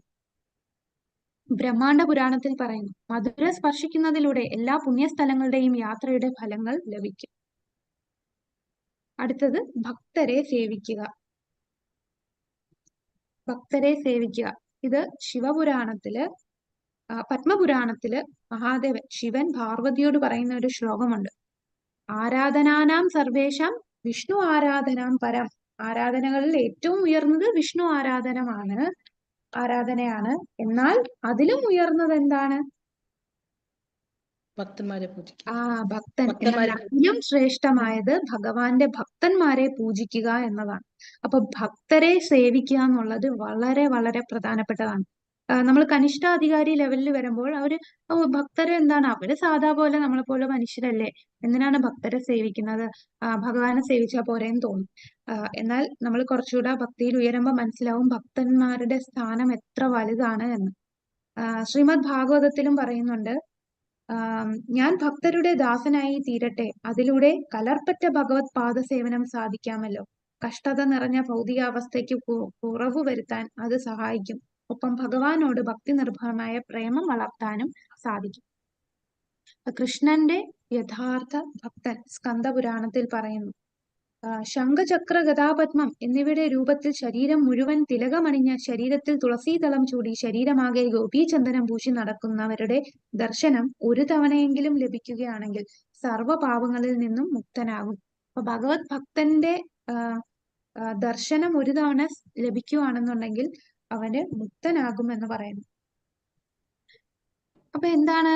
ബ്രഹ്മാണ്ഡ പുരാണത്തിൽ പറയുന്നു, മധുര സ്പർശിക്കുന്നതിലൂടെ എല്ലാ പുണ്യസ്ഥലങ്ങളുടെയും യാത്രയുടെ ഫലങ്ങൾ ലഭിക്കും. അടുത്തത് ഭക്തരെ സേവിക്കുക. ഭക്തരെ സേവിക്കുക. ഇത് ശിവപുരാണത്തില് പത്മപുരാണത്തില് മഹാദേവൻ ശിവൻ പാർവതിയോട് പറയുന്ന ഒരു ശ്ലോകമുണ്ട്. ആരാധനാനാം സർവേഷാം വിഷ്ണു ആരാധനാം പരം. ആരാധനകളിൽ ഏറ്റവും ഉയർന്നത് വിഷ്ണു ആരാധനയാണ്. എന്നാൽ അതിലും ഉയർന്നത് എന്താണ്? ഭക്തന്മാരെ പൂജിക്കുക. ഭക്തൻ. എന്നാൽ ഭക്തന്മാരെ അതിലും ശ്രേഷ്ഠമായത് ഭഗവാന്റെ ഭക്തന്മാരെ പൂജിക്കുക എന്നതാണ്. അപ്പൊ ഭക്തരെ സേവിക്കുക എന്നുള്ളത് വളരെ വളരെ പ്രധാനപ്പെട്ടതാണ്. നമ്മൾ കനിഷ്ഠാധികാരി ലെവലിൽ വരുമ്പോൾ അവര് ഭക്തരെ എന്താണ്, അവര് സാധാ പോലെ നമ്മളെ പോലെ മനുഷ്യരല്ലേ, എന്തിനാണ് ഭക്തരെ സേവിക്കുന്നത്, ഭഗവാനെ സേവിച്ചാൽ പോരേന്ന് തോന്നും. എന്നാൽ നമ്മൾ കുറച്ചുകൂടെ ഭക്തിയിൽ ഉയരുമ്പോൾ മനസ്സിലാവും ഭക്തന്മാരുടെ സ്ഥാനം എത്ര വലുതാണ് എന്ന്. ശ്രീമദ് ഭാഗവതത്തിലും പറയുന്നുണ്ട്, ഞാൻ ഭക്തരുടെ ദാസനായി തീരട്ടെ, അതിലൂടെ കലർപ്പറ്റ ഭഗവത് പാദസേവനം സാധിക്കാമല്ലോ. കഷ്ടത നിറഞ്ഞ ഭൗതികാവസ്ഥയ്ക്ക് കുറവ് വരുത്താൻ അത് സഹായിക്കും. ഒപ്പം ഭഗവാനോട് ഭക്തി നിർഭരമായ പ്രേമം വളർത്താനും സാധിക്കും. കൃഷ്ണന്റെ യഥാർത്ഥ ഭക്തൻ സ്കന്ദപുരാണത്തിൽ പറയുന്നു, ശംഖചക്ര ഗദാപത്മം എന്നിവയുടെ രൂപത്തിൽ ശരീരം മുഴുവൻ തിലകമണിഞ്ഞ, ശരീരത്തിൽ തുളസീതളം ചൂടി, ശരീരമാകെ ഗോപീചന്ദനം പൂശി നടക്കുന്നവരുടെ ദർശനം ഒരു തവണയെങ്കിലും ലഭിക്കുകയാണെങ്കിൽ സർവ്വപാപങ്ങളിൽ നിന്നും മുക്തനാകും. അപ്പൊ ഭഗവത് ഭക്തന്റെ ദർശനം ഒരു തവണ ലഭിക്കുകയാണെന്നുണ്ടെങ്കിൽ അവന് മുക്തനാകും എന്ന് പറയുന്നു. അപ്പൊ എന്താണ്,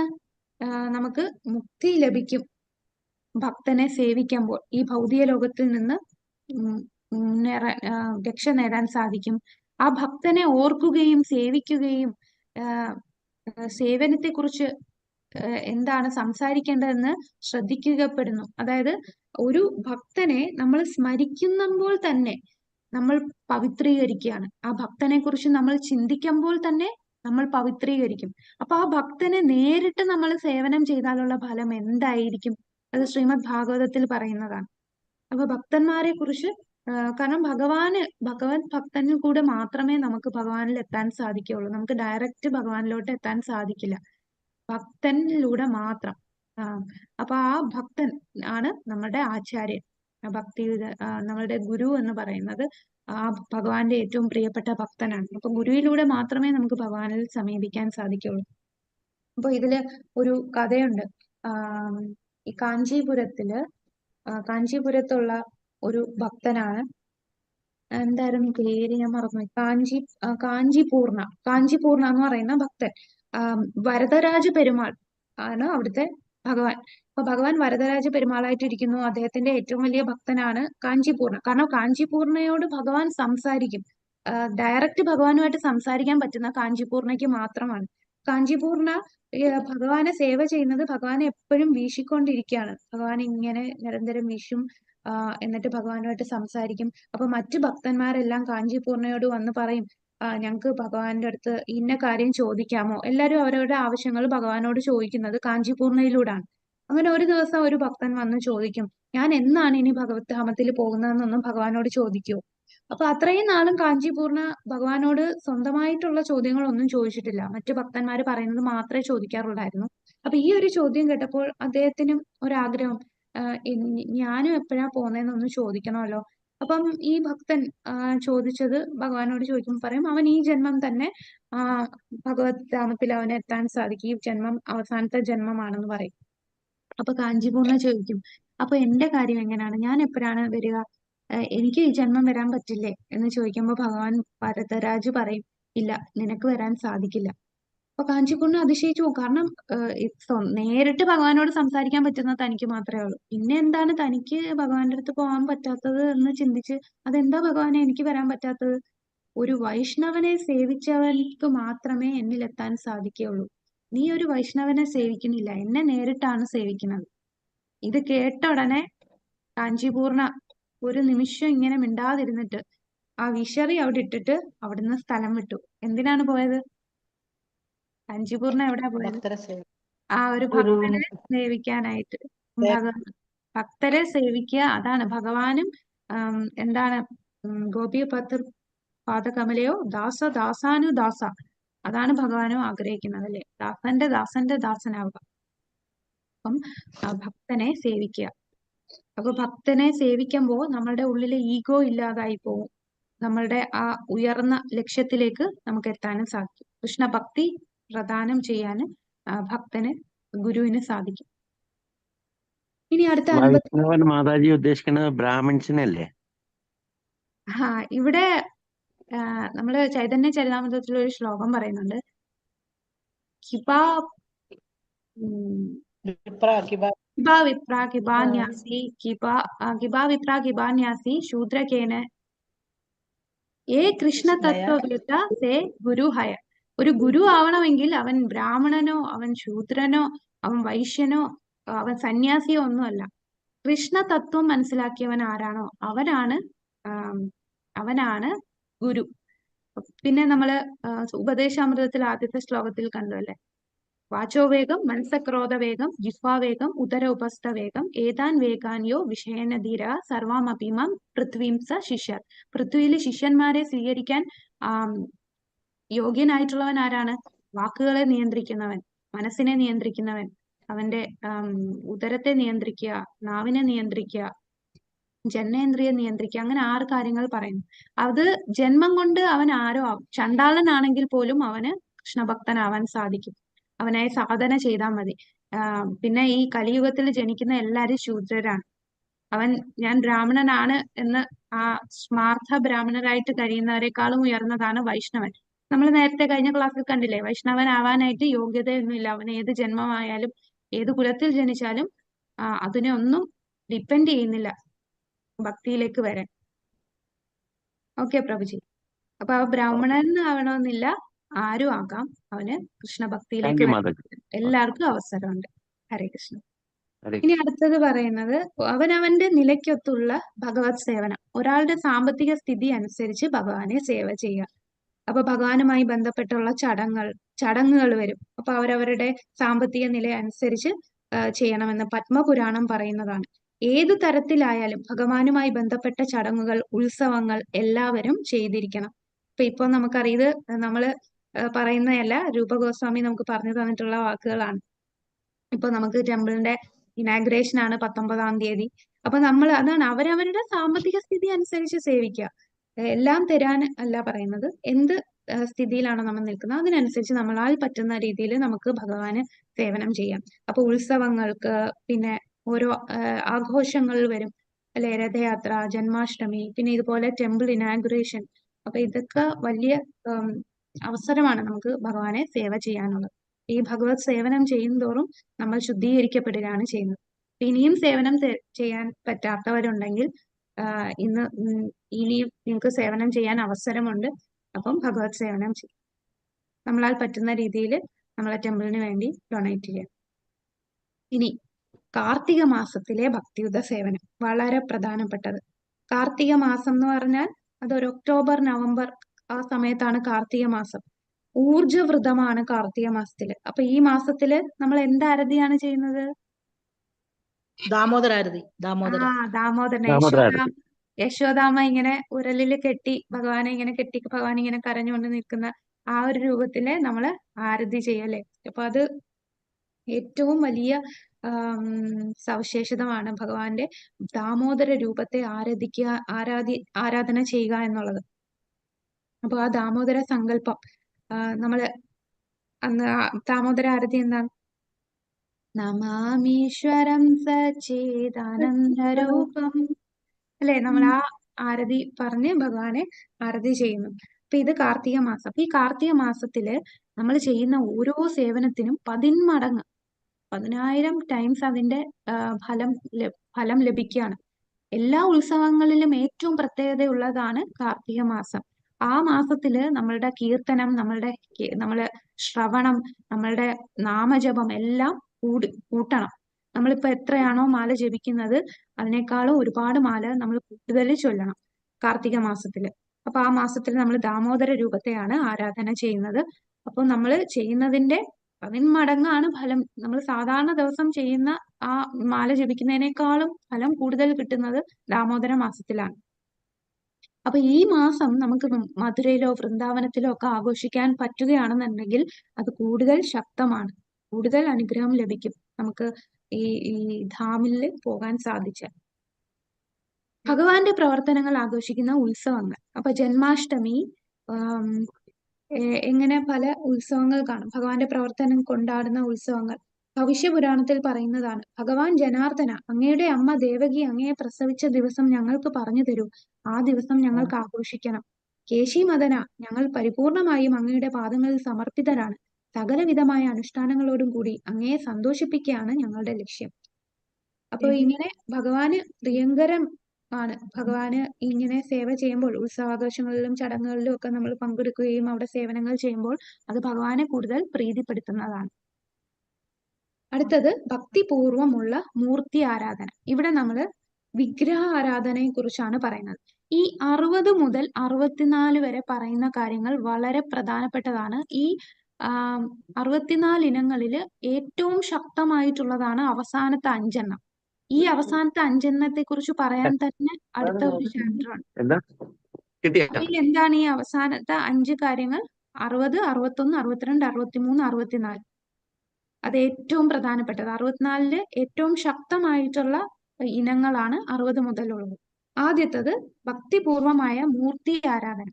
നമുക്ക് മുക്തി ലഭിക്കും ഭക്തനെ സേവിക്കുമ്പോൾ. ഈ ഭൗതിക ലോകത്തിൽ നിന്ന് രക്ഷ നേടാൻ സാധിക്കും. ആ ഭക്തനെ ഓർക്കുകയും സേവിക്കുകയും സേവനത്തെക്കുറിച്ച് എന്താണ് സംസാരിക്കേണ്ടതെന്ന് ശ്രദ്ധിക്കപ്പെടുന്നു. അതായത് ഒരു ഭക്തനെ നമ്മൾ സ്മരിക്കുമ്പോൾ തന്നെ നമ്മൾ പവിത്രീകരിക്കുകയാണ്. ആ ഭക്തനെ കുറിച്ച് നമ്മൾ ചിന്തിക്കുമ്പോൾ തന്നെ നമ്മൾ പവിത്രീകരിക്കും. അപ്പൊ ആ ഭക്തനെ നേരിട്ട് നമ്മൾ സേവനം ചെയ്താലുള്ള ഫലം എന്തായിരിക്കും? അത് ശ്രീമദ് ഭാഗവതത്തിൽ പറയുന്നതാണ്. അപ്പൊ ഭക്തന്മാരെ കുറിച്ച് കാരണം ഭഗവത് ഭക്തനിൽ കൂടെ മാത്രമേ നമുക്ക് ഭഗവാനിൽ എത്താൻ സാധിക്കുകയുള്ളൂ. നമുക്ക് ഡയറക്റ്റ് ഭഗവാനിലോട്ട് എത്താൻ സാധിക്കില്ല, ഭക്തനിലൂടെ മാത്രം. അപ്പൊ ആ ഭക്തൻ ആണ് നമ്മുടെ ആചാര്യൻ. ഭക്തിയുടെ നമ്മളുടെ ഗുരു എന്ന് പറയുന്നത് ആ ഭഗവാന്റെ ഏറ്റവും പ്രിയപ്പെട്ട ഭക്തനാണ്. അപ്പൊ ഗുരുവിലൂടെ മാത്രമേ നമുക്ക് ഭഗവാനിൽ സമീപിക്കാൻ സാധിക്കുള്ളൂ. അപ്പൊ ഇതില് ഒരു കഥയുണ്ട്. ഈ കാഞ്ചീപുരത്തുള്ള ഒരു ഭക്തനാണ്, എന്തായിരുന്നു പേര് ഞാൻ മറന്നുപോയി, കാഞ്ചിപൂർണ എന്ന് പറയുന്ന ഭക്തൻ. വരദരാജ പെരുമാൾ ആണ് അവിടുത്തെ ഭഗവാൻ. അപ്പൊ ഭഗവാൻ വരദരാജ പെരുമാളായിട്ടിരിക്കുന്നു. അദ്ദേഹത്തിന്റെ ഏറ്റവും വലിയ ഭക്തനാണ് കാഞ്ചിപൂർണ. കാരണം കാഞ്ചിപൂർണയോട് ഭഗവാൻ സംസാരിക്കും. ഡയറക്റ്റ് ഭഗവാനുമായിട്ട് സംസാരിക്കാൻ പറ്റുന്ന കാഞ്ചിപൂർണയ്ക്ക് മാത്രമാണ്. കാഞ്ചിപൂർണ ഭഗവാനെ സേവ ചെയ്യുന്നത് ഭഗവാനെ എപ്പോഴും വീശിക്കൊണ്ടിരിക്കുകയാണ്. ഭഗവാൻ ഇങ്ങനെ നിരന്തരം വീശും. എന്നിട്ട് ഭഗവാനുമായിട്ട് സംസാരിക്കും. അപ്പൊ മറ്റു ഭക്തന്മാരെല്ലാം കാഞ്ചിപൂർണയോട് വന്ന് പറയും, ഞങ്ങൾക്ക് ഭഗവാന്റെ അടുത്ത് ഇന്ന കാര്യം ചോദിക്കാമോ. എല്ലാവരും അവരവരുടെ ആവശ്യങ്ങൾ ഭഗവാനോട് ചോദിക്കുന്നത് കാഞ്ചിപൂർണയിലൂടെയാണ്. അങ്ങനെ ഒരു ദിവസം ഒരു ഭക്തൻ വന്ന് ചോദിക്കും, ഞാൻ എന്നാണ് ഇനി ഭഗവത് ധാമത്തിൽ പോകുന്നതെന്നൊന്നും ഭഗവാനോട് ചോദിക്കുമോ. അപ്പൊ അത്രയും നാളും കാഞ്ചിപൂർണ ഭഗവാനോട് സ്വന്തമായിട്ടുള്ള ചോദ്യങ്ങളൊന്നും ചോദിച്ചിട്ടില്ല. മറ്റു ഭക്തന്മാർ പറയുന്നത് മാത്രമേ ചോദിക്കാറുള്ളായിരുന്നു. അപ്പൊ ഈ ഒരു ചോദ്യം കേട്ടപ്പോൾ അദ്ദേഹത്തിനും ഒരാഗ്രഹം, ഞാനും എപ്പോഴാ പോകുന്നതെന്നൊന്ന് ചോദിക്കണമല്ലോ. അപ്പം ഈ ഭക്തൻ ചോദിച്ചത് ഭഗവാനോട് ചോദിക്കുമ്പോൾ പറയും, അവൻ ഈ ജന്മം തന്നെ ഭഗവത് ധാമത്തിൽ അവന് എത്താൻ സാധിക്കും, ഈ ജന്മം അവസാനത്തെ ജന്മമാണെന്ന് പറയും. അപ്പൊ കാഞ്ചിപൂർണ ചോദിക്കും, അപ്പൊ എന്റെ കാര്യം എങ്ങനെയാണ്, ഞാൻ എപ്പോഴാണ് വരിക, എനിക്ക് ഈ ജന്മം വരാൻ പറ്റില്ലേ എന്ന് ചോദിക്കുമ്പോൾ ഭഗവാൻ വരദരാജ് പറയും, ഇല്ല, നിനക്ക് വരാൻ സാധിക്കില്ല. അപ്പൊ കാഞ്ചിപൂർണ അതിശയിച്ചു പോകും. കാരണം നേരിട്ട് ഭഗവാനോട് സംസാരിക്കാൻ പറ്റുന്നത് തനിക്ക് മാത്രമേ ഉള്ളൂ. പിന്നെ എന്താണ് തനിക്ക് ഭഗവാന്റെ അടുത്ത് പോകാൻ പറ്റാത്തത് എന്ന് ചിന്തിച്ച്, അതെന്താ ഭഗവാനെ എനിക്ക് വരാൻ പറ്റാത്തത്? ഒരു വൈഷ്ണവനെ സേവിച്ചവർക്ക് മാത്രമേ എന്നിൽ എത്താൻ സാധിക്കുകയുള്ളൂ. നീ ഒരു വൈഷ്ണവനെ സേവിക്കുന്നില്ല, എന്നെ നേരിട്ടാണ് സേവിക്കുന്നത്. ഇത് കേട്ട ഉടനെ കാഞ്ചിപൂർണ ഒരു നിമിഷം ഇങ്ങനെ മിണ്ടാതിരുന്നിട്ട് ആ വിശറി അവിടെ ഇട്ടിട്ട് അവിടുന്ന് സ്ഥലം വിട്ടു. എന്തിനാണ് പോയത്? കാഞ്ചിപൂർണ എവിടെയാ പോയത്? ആ ഒരു ഭക്തനെ സേവിക്കാനായിട്ട്. ഭക്തരെ സേവിക്കുക, അതാണ് ഭഗവാനും എന്താണ് ഗോപി പാദകമലയോ ദാസാനുദാസ, അതാണ് ഭഗവാനും ആഗ്രഹിക്കുന്നത്, അല്ലെ? ദാസന്റെ ദാസനാവുക. അപ്പം ഭക്തനെ സേവിക്കുക. അപ്പൊ ഭക്തനെ സേവിക്കുമ്പോൾ നമ്മളുടെ ഉള്ളിലെ ഈഗോ ഇല്ലാതായി പോകും. നമ്മളുടെ ആ ഉയർന്ന ലക്ഷ്യത്തിലേക്ക് നമുക്ക് എത്താനും സാധിക്കും. കൃഷ്ണഭക്തി പ്രദാനം ചെയ്യാൻ ഭക്തന് ഗുരുവിന് സാധിക്കും. ഇനി അടുത്ത 50 വൈഷ്ണവൻ മാതാജി ഉദ്ദേശിക്കുന്നത് ബ്രാഹ്മിൺസിനല്ലേ? ഇവിടെ നമ്മള് ചൈതന്യ ചരിതാമൃതത്തിൽ ഒരു ശ്ലോകം പറയുന്നുണ്ട്. കിപാ കിപാ വിപ്രാ കിപാന്യാസി കിപാ വിപ്രാ കിപാന്യാസി ശൂദ്രകേന ഏ കൃഷ്ണ തത്വവേദ സേ ഗുരു ഹയ. ഒരു ഗുരു ആവണമെങ്കിൽ അവൻ ബ്രാഹ്മണനോ അവൻ ശൂദ്രനോ അവൻ വൈശ്യനോ അവൻ സന്യാസിയോ ഒന്നുമല്ല. കൃഷ്ണ തത്വം മനസ്സിലാക്കിയവൻ ആരാണോ അവനാണ് ഗുരു. പിന്നെ നമ്മള് ഉപദേശാമൃതത്തിൽ ആദ്യത്തെ ശ്ലോകത്തിൽ കണ്ടു അല്ലെ, വാചോവേഗം മനസക്രോധവേഗം ജിഹ്വാവേഗം ഉദര ഉപസ്ഥവേഗം ഏതാൻ വേഗാൻയോ വിഷയനധീര സർവാമപിമം പൃഥ്വീം സ ശിഷ്യ. പൃഥ്വിയിലെ ശിഷ്യന്മാരെ സ്വീകരിക്കാൻ യോഗ്യനായിട്ടുള്ളവൻ ആരാണ്? വാക്കുകളെ നിയന്ത്രിക്കുന്നവൻ, മനസ്സിനെ നിയന്ത്രിക്കുന്നവൻ, അവന്റെ ഉദരത്തെ നിയന്ത്രിക്കുക, നാവിനെ നിയന്ത്രിക്കുക, ജനനേന്ദ്രിയെ നിയന്ത്രിക്കുക, അങ്ങനെ 6 കാര്യങ്ങൾ പറയുന്നു. അത് ജന്മം കൊണ്ട് അവൻ ആരോ ആവും. ചണ്ടാളനാണെങ്കിൽ പോലും അവന് കൃഷ്ണഭക്തനാവാൻ സാധിക്കും. അവനായി സാധന ചെയ്താൽ മതി. പിന്നെ ഈ കലിയുഗത്തിൽ ജനിക്കുന്ന എല്ലാരും ശൂദ്രരാണ്. ഞാൻ ബ്രാഹ്മണനാണ് എന്ന് ആ സ്മാർത്ഥ ബ്രാഹ്മണരായിട്ട് കഴിയുന്നവരെക്കാളും ഉയർന്നതാണ് വൈഷ്ണവൻ. നമ്മൾ നേരത്തെ കഴിഞ്ഞ ക്ലാസ്സിൽ കണ്ടില്ലേ, വൈഷ്ണവനാവാനായിട്ട് യോഗ്യതയൊന്നുമില്ല. അവൻ ഏത് ജന്മമായാലും ഏത് കുലത്തിൽ ജനിച്ചാലും അതിനെ ഒന്നും ഡിപ്പെൻഡ് ചെയ്യുന്നില്ല ഭക്തിയിലേക്ക് വരാൻ. ഓക്കെ പ്രഭുജി. അപ്പൊ ആ ബ്രാഹ്മണൻ ആവണമെന്നില്ല, ആരും ആകാം. അവന് കൃഷ്ണഭക്തിയിലേക്ക് വരാൻ എല്ലാവർക്കും അവസരമുണ്ട്. ഹരേ കൃഷ്ണ. ഇനി അടുത്തത് പറയുന്നത് അവനവന്റെ നിലയ്ക്കൊത്തുള്ള ഭഗവത് സേവനം. ഒരാളുടെ സാമ്പത്തിക സ്ഥിതി അനുസരിച്ച് ഭഗവാനെ സേവ ചെയ്യുക. അപ്പൊ ഭഗവാനുമായി ബന്ധപ്പെട്ടുള്ള ചടങ്ങുകൾ വരും. അപ്പൊ അവരവരുടെ സാമ്പത്തിക നില അനുസരിച്ച് ചെയ്യണമെന്ന് പത്മപുരാണം പറയുന്നതാണ്. ഏത് തരത്തിലായാലും ഭഗവാനുമായി ബന്ധപ്പെട്ട ചടങ്ങുകൾ, ഉത്സവങ്ങൾ എല്ലാവരും ചെയ്തിരിക്കണം. ഇപ്പൊ നമുക്കറിയാം, ഇത് നമ്മള് പറയുന്നതല്ല, രൂപഗോസ്വാമി നമുക്ക് പറഞ്ഞു തന്നിട്ടുള്ള വാക്കുകളാണ്. ഇപ്പൊ നമുക്ക് ടെമ്പിളിന്റെ ഇനാഗ്രേഷൻ ആണ് 19-ാം തീയതി. അപ്പൊ നമ്മൾ അതാണ് അവരവരുടെ സാമ്പത്തിക സ്ഥിതി അനുസരിച്ച് സേവിക്കുക. എല്ലാം തരാൻ അല്ല പറയുന്നത്. എന്ത് സ്ഥിതിയിലാണോ നമ്മൾ നിൽക്കുന്നത് അതിനനുസരിച്ച് നമ്മളാൽ പറ്റുന്ന രീതിയിൽ നമുക്ക് ഭഗവാന് സേവനം ചെയ്യാം. അപ്പൊ ഉത്സവങ്ങൾക്ക്, പിന്നെ ഓരോ ആഘോഷങ്ങൾ വരും അല്ലെ, രഥയാത്ര, ജന്മാഷ്ടമി, പിന്നെ ഇതുപോലെ ടെമ്പിൾ ഇനാഗുറേഷൻ. അപ്പൊ ഇതൊക്കെ വലിയ അവസരമാണ് നമുക്ക് ഭഗവാനെ സേവ ചെയ്യാനുള്ളത്. ഈ ഭഗവത് സേവനം ചെയ്യുന്തോറും നമ്മൾ ശുദ്ധീകരിക്കപ്പെടുകയാണ് ചെയ്യുന്നത്. ഇനിയും സേവനം ചെയ്യാൻ പറ്റാത്തവരുണ്ടെങ്കിൽ ഇനിയും നിങ്ങൾക്ക് സേവനം ചെയ്യാൻ അവസരമുണ്ട്. അപ്പം ഭഗവത് സേവനം ചെയ്യും. നമ്മളാൽ പറ്റുന്ന രീതിയിൽ നമ്മളെ ടെമ്പിളിന് വേണ്ടി ഡൊണേറ്റ് ചെയ്യാം. ഇനി കാർത്തിക മാസത്തിലെ ഭക്തിയുത സേവനം വളരെ പ്രധാനപ്പെട്ടത്. കാർത്തിക മാസം എന്ന് പറഞ്ഞാൽ അതൊരു ഒക്ടോബർ നവംബർ ആ സമയത്താണ് കാർത്തിക മാസം. ഊർജവൃതമാണ് കാർത്തിക മാസത്തില്. അപ്പൊ ഈ മാസത്തില് നമ്മൾ എന്താ ആരതിയാണ് ചെയ്യുന്നത്? ദാമോദരാരതി. ദാമോദരൻ. യശോദാമ്മ ഇങ്ങനെ ഉരലില് കെട്ടി ഭഗവാൻ ഇങ്ങനെ കരഞ്ഞുകൊണ്ട് നിൽക്കുന്ന ആ ഒരു രൂപത്തില് നമ്മള് ആരതി ചെയ്യല്ലേ. അപ്പൊ അത് ഏറ്റവും വലിയ സവിശേഷതമാണ് ഭഗവാന്റെ ദാമോദര രൂപത്തെ ആരാധന ചെയ്യുക എന്നുള്ളത്. അപ്പൊ ആ ദാമോദര സങ്കല്പം നമ്മള് അന്ന് ദാമോദര ആരതി എന്താണ്? നമാമീശ്വരം സച്ചിദാനന്ദരൂപം അല്ലെ, നമ്മൾ ആ ആരതി പറഞ്ഞ് ഭഗവാനെ ആരതി ചെയ്യുന്നു. അപ്പൊ ഇത് കാർത്തിക മാസം. ഈ കാർത്തിക മാസത്തില് നമ്മൾ ചെയ്യുന്ന ഓരോ സേവനത്തിനും 10 മടങ്ങ് 10,000 ടൈംസ് അതിന്റെ ഫലം ലഭിക്കുകയാണ്. എല്ലാ ഉത്സവങ്ങളിലും ഏറ്റവും പ്രത്യേകതയുള്ളതാണ് കാർത്തിക മാസം. ആ മാസത്തില് നമ്മളുടെ കീർത്തനം, നമ്മള് ശ്രവണം, നമ്മളുടെ നാമജപം എല്ലാം കൂട്ടണം. നമ്മളിപ്പോ എത്രയാണോ മാല ജപിക്കുന്നത് അതിനേക്കാളും ഒരുപാട് മാല നമ്മൾ കൂടുതൽ ചൊല്ലണം കാർത്തിക മാസത്തില്. അപ്പൊ ആ മാസത്തിൽ നമ്മൾ ദാമോദര രൂപത്തെയാണ് ആരാധന ചെയ്യുന്നത്. അപ്പൊ നമ്മൾ ചെയ്യുന്നതിന്റെ 10 മടങ്ങാണ് ഫലം. നമ്മൾ സാധാരണ ദിവസം ചെയ്യുന്ന ആ മാല ജപിക്കുന്നതിനേക്കാളും ഫലം കൂടുതൽ കിട്ടുന്നത് ദാമോദര മാസത്തിലാണ്. അപ്പൊ ഈ മാസം നമുക്ക് മധുരയിലോ വൃന്ദാവനത്തിലോ ഒക്കെ ആഘോഷിക്കാൻ പറ്റുകയാണെന്നുണ്ടെങ്കിൽ അത് കൂടുതൽ ശക്തമാണ്, കൂടുതൽ അനുഗ്രഹം ലഭിക്കും നമുക്ക് ഈ ധാമില് പോകാൻ സാധിച്ചാൽ. ഭഗവാന്റെ പ്രവർത്തനങ്ങൾ ആഘോഷിക്കുന്ന ഉത്സവങ്ങൾ. അപ്പൊ ജന്മാഷ്ടമി, ആം, എങ്ങനെ പല ഉത്സവങ്ങൾ കാണും. ഭഗവാന്റെ പ്രവർത്തനം കൊണ്ടാടുന്ന ഉത്സവങ്ങൾ ഭവിഷ്യപുരാണത്തിൽ പറയുന്നതാണ്. ഭഗവാൻ ജനാർദ്ദന, അങ്ങയുടെ അമ്മ ദേവകി അങ്ങയെ പ്രസവിച്ച ദിവസം ഞങ്ങൾക്ക് പറഞ്ഞു തരൂ. ആ ദിവസം ഞങ്ങൾക്ക് ആഘോഷിക്കണം. കേശി മദന, ഞങ്ങൾ പരിപൂർണമായും അങ്ങയുടെ പാദങ്ങളിൽ സമർപ്പിതരാണ്. സകലവിധമായ അനുഷ്ഠാനങ്ങളോടും കൂടി അങ്ങയെ സന്തോഷിപ്പിക്കുകയാണ് ഞങ്ങളുടെ ലക്ഷ്യം. അപ്പൊ ഇങ്ങനെ ഭഗവാന് പ്രിയങ്കരം ആണ്. ഭഗവാന് ഇങ്ങനെ സേവ ചെയ്യുമ്പോൾ, ഉത്സവാഘോഷങ്ങളിലും ചടങ്ങുകളിലും ഒക്കെ നമ്മൾ പങ്കെടുക്കുകയും അവിടെ സേവനങ്ങൾ ചെയ്യുമ്പോൾ അത് ഭഗവാനെ കൂടുതൽ പ്രീതിപ്പെടുത്തുന്നതാണ്. അടുത്തത് ഭക്തിപൂർവമുള്ള മൂർത്തി ആരാധന. ഇവിടെ നമ്മൾ വിഗ്രഹ ആരാധനയെ കുറിച്ചാണ് പറയുന്നത്. ഈ 60 മുതൽ 64 വരെ പറയുന്ന കാര്യങ്ങൾ വളരെ പ്രധാനപ്പെട്ടതാണ്. ഈ 64 ഇനങ്ങളിൽ ഏറ്റവും ശക്തമായിട്ടുള്ളതാണ് അവസാനത്തെ 5 ഈ അവസാനത്തെ 5 കുറിച്ച് പറയാൻ തന്നെ അടുത്ത ഒരു ചാപ്റ്റർ ആണ്. എന്താ കിട്ടിയ അതിൽ എന്താണ് ഈ അവസാനത്തെ 5 കാര്യങ്ങൾ? 60, 61, 62, 63, 64. അത് ഏറ്റവും പ്രധാനപ്പെട്ടത്. 64 ഏറ്റവും ശക്തമായിട്ടുള്ള ഇനങ്ങളാണ് 60 മുതലുള്ളത്. ആദ്യത്തത് ഭക്തിപൂർവമായ മൂർത്തി ആരാധന.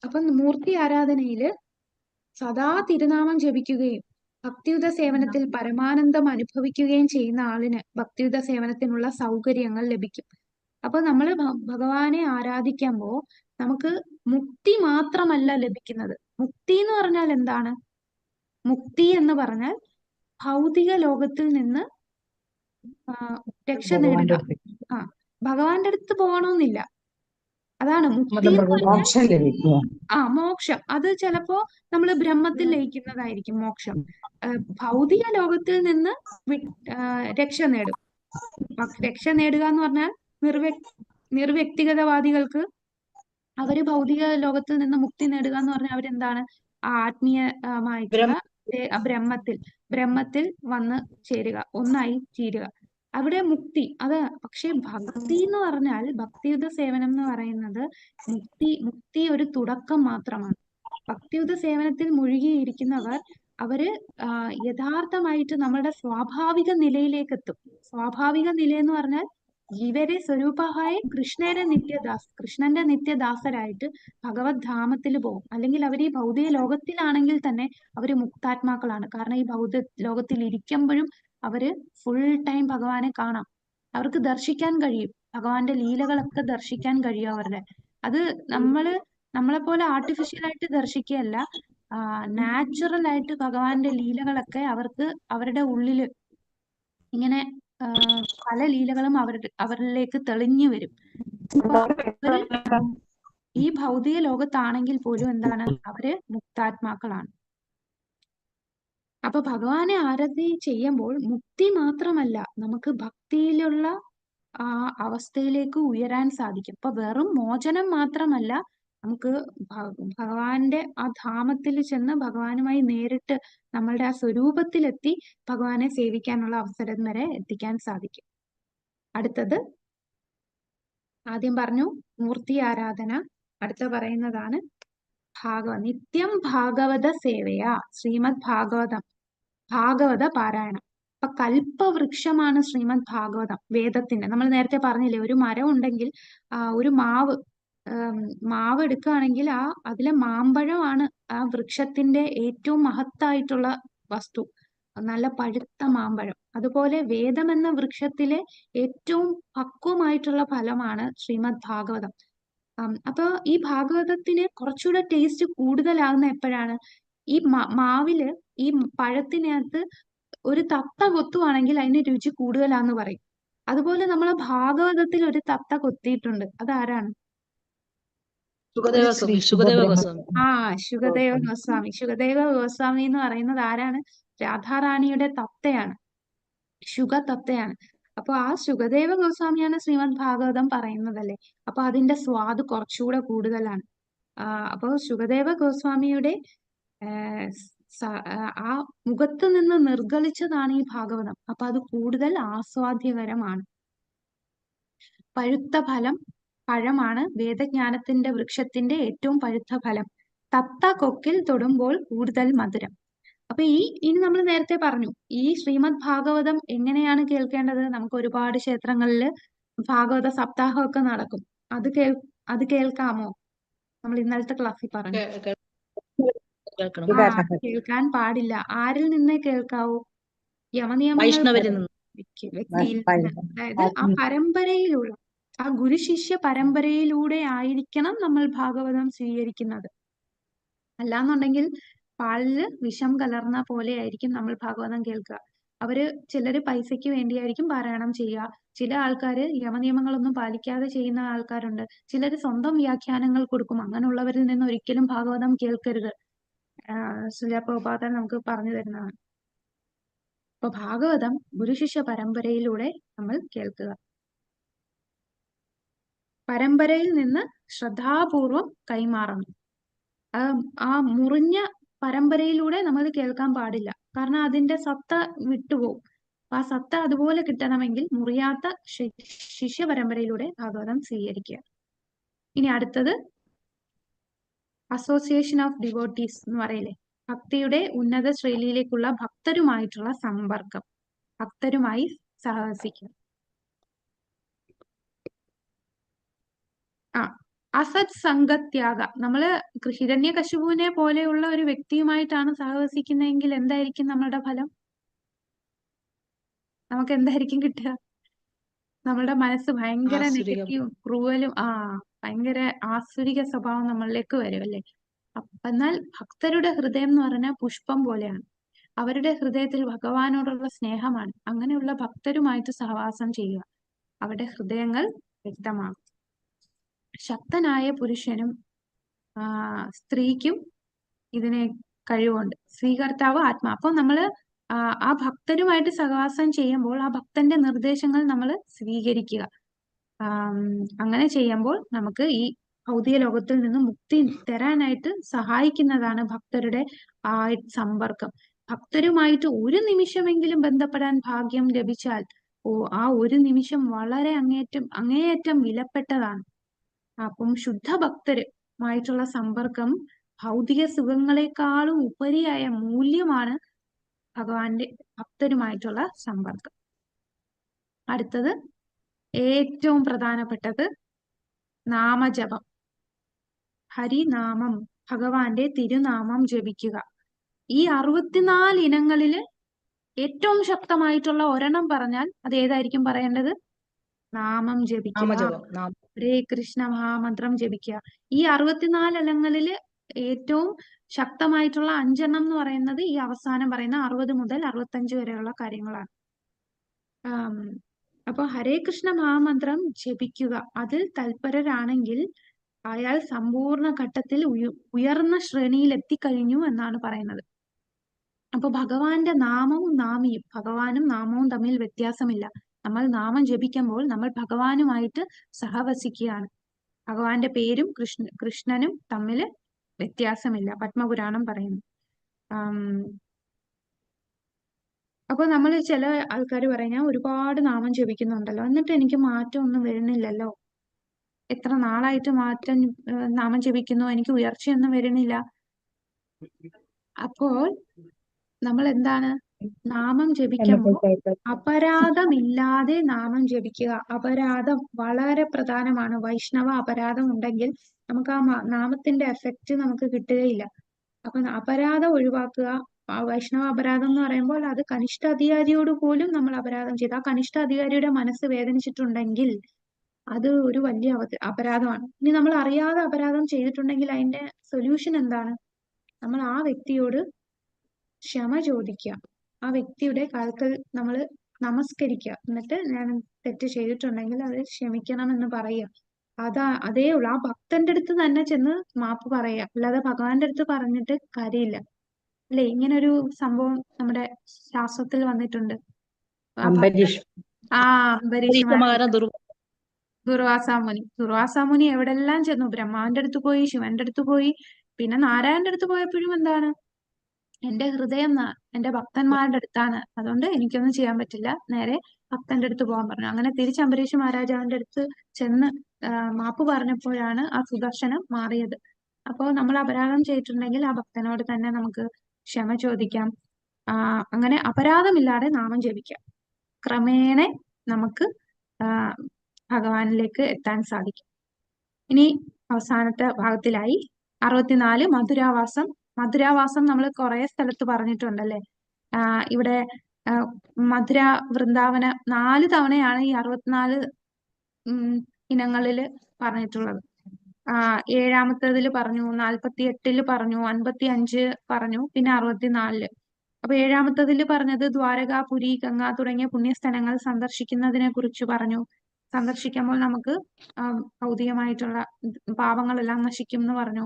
അപ്പം മൂർത്തി ആരാധനയില് സദാ തിരുനാമം ജപിക്കുകയും ഭക്തിയുത സേവനത്തിൽ പരമാനന്ദം അനുഭവിക്കുകയും ചെയ്യുന്ന ആളിന് ഭക്തിയുത സേവനത്തിനുള്ള സൗകര്യങ്ങൾ ലഭിക്കും. അപ്പൊ നമ്മൾ ഭഗവാനെ ആരാധിക്കുമ്പോൾ നമുക്ക് മുക്തി മാത്രമല്ല ലഭിക്കുന്നത്. മുക്തി എന്ന് പറഞ്ഞാൽ എന്താണ്? മുക്തി എന്ന് പറഞ്ഞാൽ ഭൗതിക ലോകത്തിൽ നിന്ന് രക്ഷ നേടുക. ഭഗവാന്റെ അടുത്ത് പോകണമെന്നില്ല. അതാണ് മുക്തി എന്ന് പറഞ്ഞാൽ മോക്ഷം ലഭിക്കുക. മോക്ഷം. അത് ചിലപ്പോ നമ്മൾ ബ്രഹ്മത്തിൽ ലയിക്കുന്നതായിരിക്കും മോക്ഷം. ഭൗതിക ലോകത്തിൽ നിന്ന് രക്ഷ നേടും. രക്ഷ നേടുക എന്ന് പറഞ്ഞാൽ നിർവ്യക്തിഗതവാദികൾക്ക് അവര് ഭൗതിക ലോകത്തിൽ നിന്ന് മുക്തി നേടുക എന്ന് പറഞ്ഞാൽ അവരെന്താണ്? ആത്മീയമായിട്ടുള്ള ബ്രഹ്മത്തിൽ വന്ന് ചേരുക, ഒന്നായി തീരുക. അവിടെ മുക്തി. അത് പക്ഷെ ഭക്തി എന്ന് പറഞ്ഞാൽ, ഭക്തിയുത സേവനം എന്ന് പറയുന്നത് മുക്തി ഒരു തുടക്കം മാത്രമാണ്. ഭക്തിയുത സേവനത്തിൽ മുഴുകിയിരിക്കുന്നവർ അവര് യഥാർത്ഥമായിട്ട് നമ്മളുടെ സ്വാഭാവിക നിലയിലേക്ക് എത്തും. സ്വാഭാവിക നില എന്ന് പറഞ്ഞാൽ ജീവരെ സ്വരൂപമായ കൃഷ്ണന്റെ നിത്യദാസരായിട്ട് ഭഗവത് ധാമത്തിൽ പോകും. അല്ലെങ്കിൽ അവർ ഈ ഭൗതിക ലോകത്തിലാണെങ്കിൽ തന്നെ അവര് മുക്താത്മാക്കളാണ്. കാരണം ഈ ഭൗതിക ലോകത്തിൽ ഇരിക്കുമ്പോഴും അവര് ഫുൾ ടൈം ഭഗവാനെ കാണാം. അവർക്ക് ദർശിക്കാൻ കഴിയും. ഭഗവാന്റെ ലീലകളൊക്കെ ദർശിക്കാൻ കഴിയും അവരുടെ. അത് നമ്മളെ പോലെ ആർട്ടിഫിഷ്യൽ ആയിട്ട് ദർശിക്കുകയല്ല, നാച്ചുറൽ ആയിട്ട് ഭഗവാന്റെ ലീലകളൊക്കെ അവർക്ക് അവരുടെ ഉള്ളില് ഇങ്ങനെ പല ലീലകളും അവരിലേക്ക് തെളിഞ്ഞു വരും. ഈ ഭൗതിക ലോകത്താണെങ്കിൽ പോലും എന്താണ്? അവര് മുക്താത്മാക്കളാണ്. അപ്പൊ ഭഗവാനെ ആരാധന ചെയ്യുമ്പോൾ മുക്തി മാത്രമല്ല, നമുക്ക് ഭക്തിയിലുള്ള ആ അവസ്ഥയിലേക്ക് ഉയരാൻ സാധിക്കും. അപ്പൊ വെറും മോചനം മാത്രമല്ല, നമുക്ക് ഭഗവാന്റെ ആ ധാമത്തിൽ ചെന്ന് ഭഗവാനുമായി നേരിട്ട് നമ്മളുടെ ആ സ്വരൂപത്തിലെത്തി ഭഗവാനെ സേവിക്കാനുള്ള അവസരം വരെ എത്തിക്കാൻ സാധിക്കും. അടുത്തത് ആദ്യം പറഞ്ഞു മൂർത്തി ആരാധന. അടുത്ത പറയുന്നതാണ് നിത്യം ഭാഗവത സേവയാ. ശ്രീമദ് ഭാഗവത പാരായണം. അപ്പൊ കൽപ്പവൃക്ഷമാണ് ശ്രീമദ് ഭാഗവതം. വേദത്തിന്റെ നമ്മൾ നേരത്തെ പറഞ്ഞില്ലേ, ഒരു മരം ഉണ്ടെങ്കിൽ ഒരു മാവ് എടുക്കുകയാണെങ്കിൽ അതിലെ മാമ്പഴമാണ് ആ വൃക്ഷത്തിന്റെ ഏറ്റവും മഹത്തായിട്ടുള്ള വസ്തു, നല്ല പഴുത്ത മാമ്പഴം. അതുപോലെ വേദം എന്ന വൃക്ഷത്തിലെ ഏറ്റവും പക്വമായിട്ടുള്ള ഫലമാണ് ശ്രീമദ് ഭാഗവതം. അപ്പൊ ഈ ഭാഗവതത്തിന് കുറച്ചുകൂടെ ടേസ്റ്റ് കൂടുതലാകുന്ന എപ്പോഴാണ്? ഈ മാവില് ഈ പഴത്തിനകത്ത് ഒരു തത്ത കൊത്തുവാണെങ്കിൽ അതിന് രുചി കൂടുതലാന്ന് പറയും. അതുപോലെ നമ്മളെ ഭാഗവതത്തിൽ ഒരു തത്ത കൊത്തിയിട്ടുണ്ട്. അതാരാണ്? ശുകദേവ ഗോസ്വാമി. ശുകദേവ ഗോസ്വാമി. ശുകദേവ ഗോസ്വാമി എന്ന് പറയുന്നത് ആരാണ്? രാധാറാണിയുടെ തത്തയാണ്, ശുക തത്തയാണ്. അപ്പൊ ആ ശുകദേവ ഗോസ്വാമിയാണ് ശ്രീമദ് ഭാഗവതം പറയുന്നതല്ലേ. അപ്പൊ അതിന്റെ സ്വാദ് കുറച്ചുകൂടെ കൂടുതലാണ്. അപ്പൊ ശുകദേവ ഗോസ്വാമിയുടെ ആ മുഖത്ത് നിന്ന് നിർഗളിച്ചതാണ് ഈ ഭാഗവതം. അപ്പൊ അത് കൂടുതൽ ആസ്വാദ്യകരമാണ്. പഴുത്ത പഴമാണ് വേദജ്ഞാനത്തിന്റെ വൃക്ഷത്തിന്റെ ഏറ്റവും പഴുത്ത ഫലം. തത്ത കൊക്കിൽ തൊടുമ്പോൾ കൂടുതൽ മധുരം. അപ്പൊ ഇനി നമ്മൾ നേരത്തെ പറഞ്ഞു ഈ ശ്രീമദ് ഭാഗവതം എങ്ങനെയാണ് കേൾക്കേണ്ടത്. നമുക്ക് ഒരുപാട് ക്ഷേത്രങ്ങളിൽ ഭാഗവത സപ്താഹമൊക്കെ നടക്കും. അത് കേൾക്കാമോ? നമ്മൾ ഇന്നലത്തെ ക്ലാസ്സിൽ പറഞ്ഞു. കേൾക്കണം. കേൾക്കാൻ പാടില്ല. ആരിൽ നിന്നേ കേൾക്കാവൂ? യമനിയമങ്ങൾ വൈഷ്ണവരിൽ നിന്ന്. വ്യക്തിയിൽ നിന്ന്, അതായത് ആ പരമ്പരയിലുള്ള ആ ഗുരുശിഷ്യ പരമ്പരയിലൂടെ ആയിരിക്കണം നമ്മൾ ഭാഗവതം സ്വീകരിക്കുന്നത്. അല്ലാന്നുണ്ടെങ്കിൽ പാലില് വിഷം കലർന്ന പോലെ ആയിരിക്കും നമ്മൾ ഭാഗവതം കേൾക്കുക. ചിലര് പൈസയ്ക്ക് വേണ്ടിയായിരിക്കും പാരായണം ചെയ്യുക. ചില ആൾക്കാര് യമനിയമങ്ങളൊന്നും പാലിക്കാതെ ചെയ്യുന്ന ആൾക്കാരുണ്ട്. ചിലര് സ്വന്തം വ്യാഖ്യാനങ്ങൾ കൊടുക്കും. അങ്ങനെയുള്ളവരിൽ നിന്ന് ഒരിക്കലും ഭാഗവതം കേൾക്കരുത്. ശ്രീല പ്രഭുപാദൻ നമുക്ക് പറഞ്ഞു തരുന്നതാണ്. അപ്പൊ ഭാഗവതം ഗുരുശിഷ്യ പരമ്പരയിലൂടെ നമ്മൾ കേൾക്കുക. പരമ്പരയിൽ നിന്ന് ശ്രദ്ധാപൂർവം കൈമാറണം. ആ മുറിഞ്ഞ പരമ്പരയിലൂടെ നമ്മൾ കേൾക്കാൻ പാടില്ല. കാരണം അതിന്റെ സത്ത വിട്ടുപോകും. ആ സത്ത അതുപോലെ കിട്ടണമെങ്കിൽ മുറിയാത്ത ശിഷ്യ പരമ്പരയിലൂടെ ഭാഗവതം സ്വീകരിക്കുക. ഇനി അടുത്തത് അസോസിയേഷൻ ഓഫ് ഡിവോട്ടീസ് എന്ന് പറയില്ലേ, ഭക്തിയുടെ ഉന്നത ശ്രേണിയിലേക്കുള്ള ഭക്തരുമായിട്ടുള്ള സമ്പർക്കം, ഭക്തരുമായി സഹവസിക്കുക. അസത് സംഗത്യാഗ, നമ്മള് ഹിരണ്യകശിപുവിനെ പോലെയുള്ള ഒരു വ്യക്തിയുമായിട്ടാണ് സഹവസിക്കുന്നതെങ്കിൽ എന്തായിരിക്കും നമ്മുടെ ഫലം? നമുക്ക് എന്തായിരിക്കും കിട്ടുക? നമ്മുടെ മനസ്സ് ഭയങ്കര നെഗറ്റീവും ക്രൂവലും ഭയങ്കര ആസുരിക സ്വഭാവം നമ്മളിലേക്ക് വരും അല്ലേ. എന്നാൽ ഭക്തരുടെ ഹൃദയം എന്ന് പറഞ്ഞാൽ പുഷ്പം പോലെയാണ്. അവരുടെ ഹൃദയത്തിൽ ഭഗവാനോടുള്ള സ്നേഹമാണ്. അങ്ങനെയുള്ള ഭക്തരുമായിട്ട് സഹവാസം ചെയ്യുക. അവരുടെ ഹൃദയങ്ങൾ വ്യക്തമാകും. ശക്തനായ പുരുഷനും സ്ത്രീക്കും ഇതിനെ കഴിവുണ്ട്. സ്വീകർത്താവ് ആത്മാ. അപ്പൊ നമ്മള് ആ ഭക്തരുമായിട്ട് സഹവാസം ചെയ്യുമ്പോൾ ആ ഭക്തന്റെ നിർദ്ദേശങ്ങൾ നമ്മൾ സ്വീകരിക്കുക. അങ്ങനെ ചെയ്യുമ്പോൾ നമുക്ക് ഈ ഭൗതിക ലോകത്തിൽ നിന്ന് മുക്തി തരാനായിട്ട് സഹായിക്കുന്നതാണ് ഭക്തരുടെ ആ സമ്പർക്കം. ഭക്തരുമായിട്ട് ഒരു നിമിഷമെങ്കിലും ബന്ധപ്പെടാൻ ഭാഗ്യം ലഭിച്ചാൽ ആ ഒരു നിമിഷം വളരെ അങ്ങേയറ്റം വിലപ്പെട്ടതാണ്. അപ്പം ശുദ്ധ ഭക്തരുമായിട്ടുള്ള സമ്പർക്കം ഭൗതിക സുഖങ്ങളെക്കാളും ഉപരിയായ മൂല്യമാണ് ഭഗവാന്റെ ഭക്തരുമായിട്ടുള്ള സമ്പർക്കം. അടുത്തത് ഏറ്റവും പ്രധാനപ്പെട്ടത് നാമജപം. ഹരിനാമം, ഭഗവാന്റെ തിരുനാമം ജപിക്കുക. ഈ 64 ഇനങ്ങളില് ഏറ്റവും ശക്തമായിട്ടുള്ള ഒരെണ്ണം പറഞ്ഞാൽ അത് ഏതായിരിക്കും പറയേണ്ടത്? നാമം ജപിക്കുക. ഹരേ കൃഷ്ണ മഹാമന്ത്രം ജപിക്കുക. ഈ 64 ഇനങ്ങളില് ഏറ്റവും ശക്തമായിട്ടുള്ള 5 എണ്ണം എന്ന് പറയുന്നത് ഈ അവസാനം പറയുന്ന 60 മുതൽ 65 വരെയുള്ള കാര്യങ്ങളാണ്. അപ്പൊ ഹരേ കൃഷ്ണ മഹാമന്ത്രം ജപിക്കുക. അതിൽ തൽപരരാണെങ്കിൽ അയാൾ സമ്പൂർണ്ണ ഘട്ടത്തിൽ ഉയർന്ന ശ്രേണിയിൽ എത്തിക്കഴിഞ്ഞു എന്നാണ് പറയുന്നത്. അപ്പൊ ഭഗവാന്റെ നാമവും നാമിയും, ഭഗവാനും നാമവും തമ്മിൽ വ്യത്യാസമില്ല. നമ്മൾ നാമം ജപിക്കുമ്പോൾ നമ്മൾ ഭഗവാനുമായിട്ട് സഹവസിക്കുകയാണ്. ഭഗവാന്റെ പേരും കൃഷ്ണനും തമ്മിൽ വ്യത്യാസമില്ല, പത്മപുരാണം പറയുന്നു. അപ്പൊ നമ്മൾ ചില ആൾക്കാർ പറയും, ഞാൻ ഒരുപാട് നാമം ജപിക്കുന്നുണ്ടല്ലോ, എന്നിട്ട് എനിക്ക് മാറ്റം ഒന്നും വരുന്നില്ലല്ലോ, എത്ര നാളായിട്ട് നാമം ജപിക്കുന്നു, എനിക്ക് ഉയർച്ചയൊന്നും വരുന്നില്ല. അപ്പോൾ നമ്മൾ എന്താണ് നാമം ജപിക്കുമ്പോൾ അപരാധമില്ലാതെ നാമം ജപിക്കുക. അപരാധം വളരെ പ്രധാനമാണ്. വൈഷ്ണവ അപരാധം ഉണ്ടെങ്കിൽ നമുക്ക് ആ നാമത്തിന്റെ എഫക്റ്റ് നമുക്ക് കിട്ടുകയില്ല. അപ്പൊ അപരാധം ഒഴിവാക്കുക. വൈഷ്ണവ അപരാധം എന്ന് പറയുമ്പോൾ അത് കനിഷ്ഠ അധികാരിയോട് പോലും നമ്മൾ അപരാധം ചെയ്ത് ആ കനിഷ്ഠ അധികാരിയുടെ മനസ്സ് വേദനിച്ചിട്ടുണ്ടെങ്കിൽ അത് ഒരു വലിയ അപരാധമാണ്. ഇനി നമ്മൾ അറിയാതെ അപരാധം ചെയ്തിട്ടുണ്ടെങ്കിൽ അതിന്റെ സൊല്യൂഷൻ എന്താണ്? നമ്മൾ ആ വ്യക്തിയോട് ക്ഷമ ചോദിക്കുക. ആ വ്യക്തിയുടെ കാൽക്കൽ നമ്മൾ നമസ്കരിക്കുക. എന്നിട്ട് ഞാൻ തെറ്റ് ചെയ്തിട്ടുണ്ടെങ്കിൽ അത് ക്ഷമിക്കണം എന്ന് പറയുക. അതേ ഉള്ളൂ. ആ ഭക്തന്റെ അടുത്ത് തന്നെ ചെന്ന് മാപ്പ് പറയുക. അല്ലാതെ ഭഗവാന്റെ അടുത്ത് പറഞ്ഞിട്ട് കാര്യമില്ല അല്ലെ. ഇങ്ങനൊരു സംഭവം നമ്മുടെ ശാസ്ത്രത്തിൽ വന്നിട്ടുണ്ട്. അംബരീഷ് ദുർവാസാമുനി എവിടെല്ലാം ചെന്നു. ബ്രഹ്മാവിന്റെ അടുത്ത് പോയി, ശിവന്റെ അടുത്ത് പോയി, പിന്നെ നാരായണന്റെ അടുത്ത് പോയപ്പോഴും എന്താണ്, എന്റെ ഹൃദയം എന്റെ ഭക്തന്മാരുടെ അടുത്താണ്, അതുകൊണ്ട് എനിക്കൊന്നും ചെയ്യാൻ പറ്റില്ല, നേരെ ഭക്തന്റെ അടുത്ത് പോകാൻ പറഞ്ഞു. അങ്ങനെ തിരിച്ച് അംബരീഷ് മഹാരാജാവിന്റെ അടുത്ത് ചെന്ന് മാപ്പ് പറഞ്ഞപ്പോഴാണ് ആ സുദർശനം മാറിയത്. അപ്പോൾ നമ്മൾ അപരാധം ചെയ്തിട്ടുണ്ടെങ്കിൽ ആ ഭക്തനോട് തന്നെ നമുക്ക് ക്ഷമ ചോദിക്കാം. അങ്ങനെ അപരാധമില്ലാതെ നാമം ജപിക്കാം. ക്രമേണ നമുക്ക് ഭഗവാനിലേക്ക് എത്താൻ സാധിക്കും. ഇനി അവസാനത്തെ ഭാഗത്തിലായി 64 മധുരാവാസം. മധുരാവാസം നമ്മൾ കുറെ സ്ഥലത്ത് പറഞ്ഞിട്ടുണ്ടല്ലേ. ഇവിടെ മധുര വൃന്ദാവന 4 തവണയാണ് ഈ 64 ഇനങ്ങളിൽ പറഞ്ഞിട്ടുള്ളത്. 7-ാമത്തേതിൽ പറഞ്ഞു, 48-ൽ പറഞ്ഞു, 55 പറഞ്ഞു, പിന്നെ 64-ല്. അപ്പൊ 7-ാമത്തേതിൽ പറഞ്ഞത് ദ്വാരക, പുരി, ഗംഗ തുടങ്ങിയ പുണ്യസ്ഥലങ്ങൾ സന്ദർശിക്കുന്നതിനെ കുറിച്ച് പറഞ്ഞു. സന്ദർശിക്കുമ്പോൾ നമുക്ക് ഭൗതികമായിട്ടുള്ള പാപങ്ങളെല്ലാം നശിക്കും എന്ന് പറഞ്ഞു.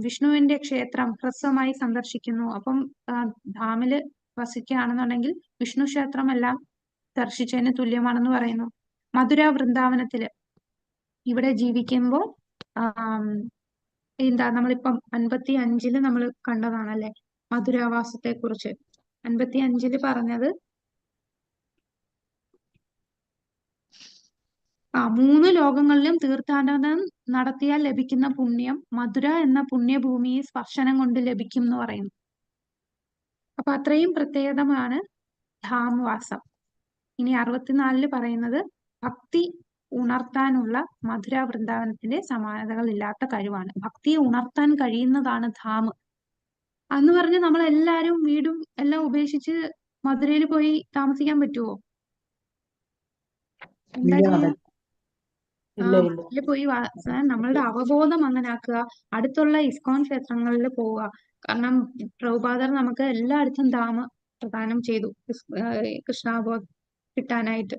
വിഷ്ണുവിന്റെ ക്ഷേത്രം ഹ്രസ്വമായി സന്ദർശിക്കുന്നു. അപ്പം ധാമില് വസിക്കുകയാണെന്നുണ്ടെങ്കിൽ വിഷ്ണു ക്ഷേത്രം എല്ലാം ദർശിച്ചതിന് തുല്യമാണെന്ന് പറയുന്നു. മധുര വൃന്ദാവനത്തില് ഇവിടെ ജീവിക്കുമ്പോൾ നമ്മളിപ്പം 55-ല് നമ്മൾ കണ്ടതാണല്ലേ മധുരാവാസത്തെ കുറിച്ച്. 55-ല് പറഞ്ഞത് 3 ലോകങ്ങളിലും തീർത്ഥാടനം നടത്തിയാൽ ലഭിക്കുന്ന പുണ്യം മധുര എന്ന പുണ്യഭൂമിയെ സ്പർശനം കൊണ്ട് ലഭിക്കും എന്ന് പറയുന്നു. അപ്പൊ അത്രയും പ്രത്യേകതമാണ് ധാംവാസം. ഇനി 64-ല് പറയുന്നത് ഭക്തി ഉണർത്താനുള്ള മധുര വൃന്ദാവനത്തിന്റെ സമാനതകളില്ലാത്ത കഴിവാണ്. ഭക്തിയെ ഉണർത്താൻ കഴിയുന്നതാണ് ധാം. അന്ന് പറഞ്ഞ് നമ്മൾ എല്ലാരും വീടും എല്ലാം ഉപേക്ഷിച്ച് മധുരയിൽ പോയി താമസിക്കാൻ പറ്റുമോ? എന്താ ചെയ്യാ? മധുരയിൽ പോയി നമ്മളുടെ അവബോധം അങ്ങനെ ആക്കുക. അടുത്തുള്ള ഇസ്കോൺ ക്ഷേത്രങ്ങളിൽ പോവുക. കാരണം പ്രഭുപാദർ നമുക്ക് എല്ലായിടത്തും ധാമ പ്രദാനം ചെയ്തു കൃഷ്ണാബോധം കിട്ടാനായിട്ട്.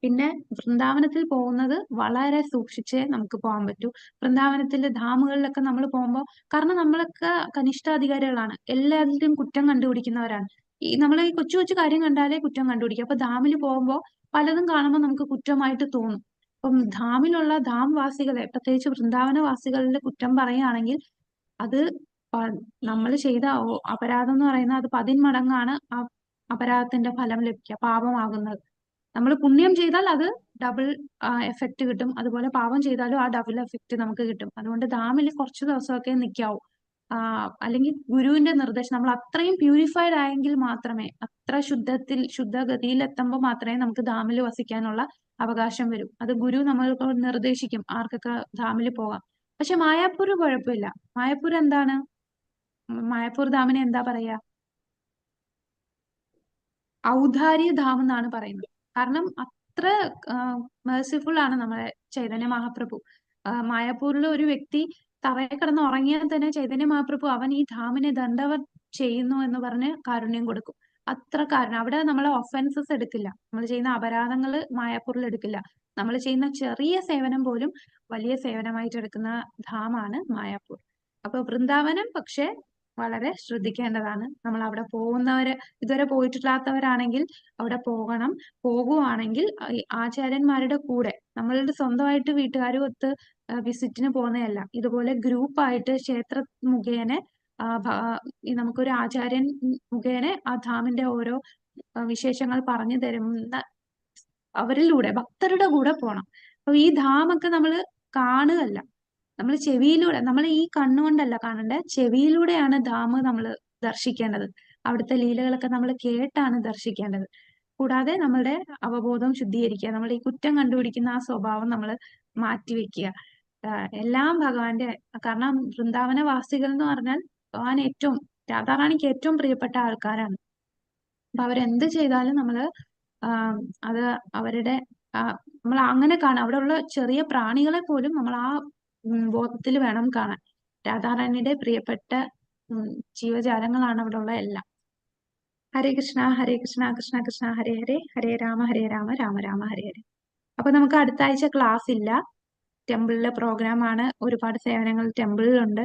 പിന്നെ വൃന്ദാവനത്തിൽ പോകുന്നത് വളരെ സൂക്ഷിച്ചേ നമുക്ക് പോകാൻ പറ്റൂ. വൃന്ദാവനത്തിലെ ധാമുകളിലൊക്കെ നമ്മൾ പോകുമ്പോൾ, കാരണം നമ്മളൊക്കെ കനിഷ്ഠാധികാരികളാണ്, എല്ലാവരുടെയും കുറ്റം കണ്ടുപിടിക്കുന്നവരാണ്. നമ്മൾ ഈ കൊച്ചു കൊച്ചു കാര്യം കണ്ടാലേ കുറ്റം കണ്ടുപിടിക്കും. അപ്പൊ ധാമിൽ പോകുമ്പോൾ പലതും കാണുമ്പോൾ നമുക്ക് കുറ്റമായിട്ട് തോന്നും. അപ്പം ധാമിലുള്ള ധാംവാസികളെ, പ്രത്യേകിച്ച് വൃന്ദാവനവാസികളുടെ കുറ്റം പറയുകയാണെങ്കിൽ അത് നമ്മൾ ചെയ്ത അപരാധം എന്ന് പറയുന്നത് അത് 10 മടങ്ങാണ് ആ അപരാധത്തിന്റെ ഫലം ലഭിക്കുക, പാപമാകുന്നത്. നമ്മൾ പുണ്യം ചെയ്താൽ അത് ഡബിൾ എഫക്റ്റ് കിട്ടും. അതുപോലെ പാപം ചെയ്താലും ആ ഡബിൾ എഫക്റ്റ് നമുക്ക് കിട്ടും. അതുകൊണ്ട് ധാമിൽ കുറച്ച് ദിവസമൊക്കെ നിൽക്കാവൂ. അല്ലെങ്കിൽ ഗുരുവിന്റെ നിർദ്ദേശം, നമ്മൾ അത്രയും പ്യൂരിഫൈഡ് ആയെങ്കിൽ മാത്രമേ, അത്ര ശുദ്ധഗതിയിൽ എത്തുമ്പോൾ മാത്രമേ നമുക്ക് ധാമിൽ വസിക്കാനുള്ള അവകാശം വരും. അത് ഗുരു നമ്മൾക്ക് നിർദ്ദേശിക്കും ആർക്കൊക്കെ ധാമിൽ പോകാം. പക്ഷെ മായാപ്പൂർ കുഴപ്പമില്ല. മായാപ്പൂർ എന്താണ്? മായാപ്പൂർ ധാമിനെ എന്താ പറയാ? ഔദാര്യ ധാം എന്നാണ് പറയുന്നത്. കാരണം അത്ര മേഴ്സിഫുൾ ആണ് നമ്മുടെ ചൈതന്യ മഹാപ്രഭു. മായാപ്പൂരിലെ ഒരു വ്യക്തി തറയിൽ കിടന്ന് ഉറങ്ങിയാൽ തന്നെ ചൈതന്യ മഹാപ്രഭു അവൻ ഈ ധാമിനെ ദണ്ഡവത് ചെയ്യുന്നു എന്ന് പറഞ്ഞ് കാരുണ്യം കൊടുക്കും. അത്ര കാരുണ്യം. അവിടെ നമ്മൾ ഒഫൻസസ് എടുക്കില്ല. നമ്മൾ ചെയ്യുന്ന അപരാധങ്ങൾ മായാപ്പൂരിൽ എടുക്കില്ല. നമ്മൾ ചെയ്യുന്ന ചെറിയ സേവനം പോലും വലിയ സേവനമായിട്ട് എടുക്കുന്ന ധാമാണ് മായാപ്പൂർ. അപ്പൊ വൃന്ദാവനം പക്ഷെ വളരെ ശ്രദ്ധിക്കേണ്ടതാണ്. നമ്മൾ അവിടെ പോകുന്നവര്, ഇതുവരെ പോയിട്ടില്ലാത്തവരാണെങ്കിൽ അവിടെ പോകണം. പോകുവാണെങ്കിൽ ആചാര്യന്മാരുടെ കൂടെ, നമ്മളുടെ സ്വന്തമായിട്ട് വീട്ടുകാരും ഒത്ത് വിസിറ്റിന് പോകുന്നതല്ല. ഇതുപോലെ ഗ്രൂപ്പായിട്ട് ക്ഷേത്ര മുഖേന നമുക്കൊരു ആചാര്യൻ മുഖേന ആ ധാമിന്റെ ഓരോ വിശേഷങ്ങൾ പറഞ്ഞു തരുന്ന അവരിലൂടെ, ഭക്തരുടെ കൂടെ പോണം. അപ്പൊ ഈ ധാമൊക്കെ നമ്മൾ കാണുകയല്ല, നമ്മൾ ചെവിയിലൂടെ, നമ്മൾ ഈ കണ്ണുകൊണ്ടല്ല കാണേണ്ടത്, ചെവിയിലൂടെയാണ് ധാം നമ്മൾ ദർശിക്കേണ്ടത്. അവിടുത്തെ ലീലകളൊക്കെ നമ്മൾ കേട്ടാണ് ദർശിക്കേണ്ടത്. കൂടാതെ നമ്മളുടെ അവബോധം ശുദ്ധീകരിക്കുക, നമ്മുടെ ഈ കുറ്റം കണ്ടുപിടിക്കുന്ന ആ സ്വഭാവം നമ്മൾ മാറ്റിവെക്കുക. എല്ലാം ഭഗവാന്റെ, കാരണം വൃന്ദാവനവാസികൾ എന്ന് പറഞ്ഞാൽ ഭഗവാൻ ഏറ്റവും, രാധാറാണിക്ക് ഏറ്റവും പ്രിയപ്പെട്ട ആൾക്കാരാണ്. അപ്പൊ അവരെന്ത് ചെയ്താലും നമ്മള് അത് അവരുടെ നമ്മൾ അങ്ങനെ കാണാം. അവിടെ ഉള്ള ചെറിയ പ്രാണികളെ പോലും നമ്മൾ ആ ബോധത്തിൽ വേണം കാണാൻ. രാധാറാണിയുടെ പ്രിയപ്പെട്ട ജീവജാലങ്ങളാണ് അവിടെ ഉള്ള എല്ലാം. ഹരേ കൃഷ്ണ കൃഷ്ണ കൃഷ്ണ ഹരേ ഹരേ, ഹരേ രാമ രാമ രാമ ഹരേ ഹരേ. അപ്പൊ നമുക്ക് അടുത്ത ആഴ്ച ക്ലാസ് ഇല്ല. ടെമ്പിളിലെ പ്രോഗ്രാം ആണ്. ഒരുപാട് സേവനങ്ങൾ ടെമ്പിളിലുണ്ട്.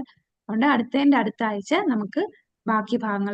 അതുകൊണ്ട് അടുത്ത ആഴ്ച നമുക്ക് ബാക്കി ഭാഗങ്ങൾ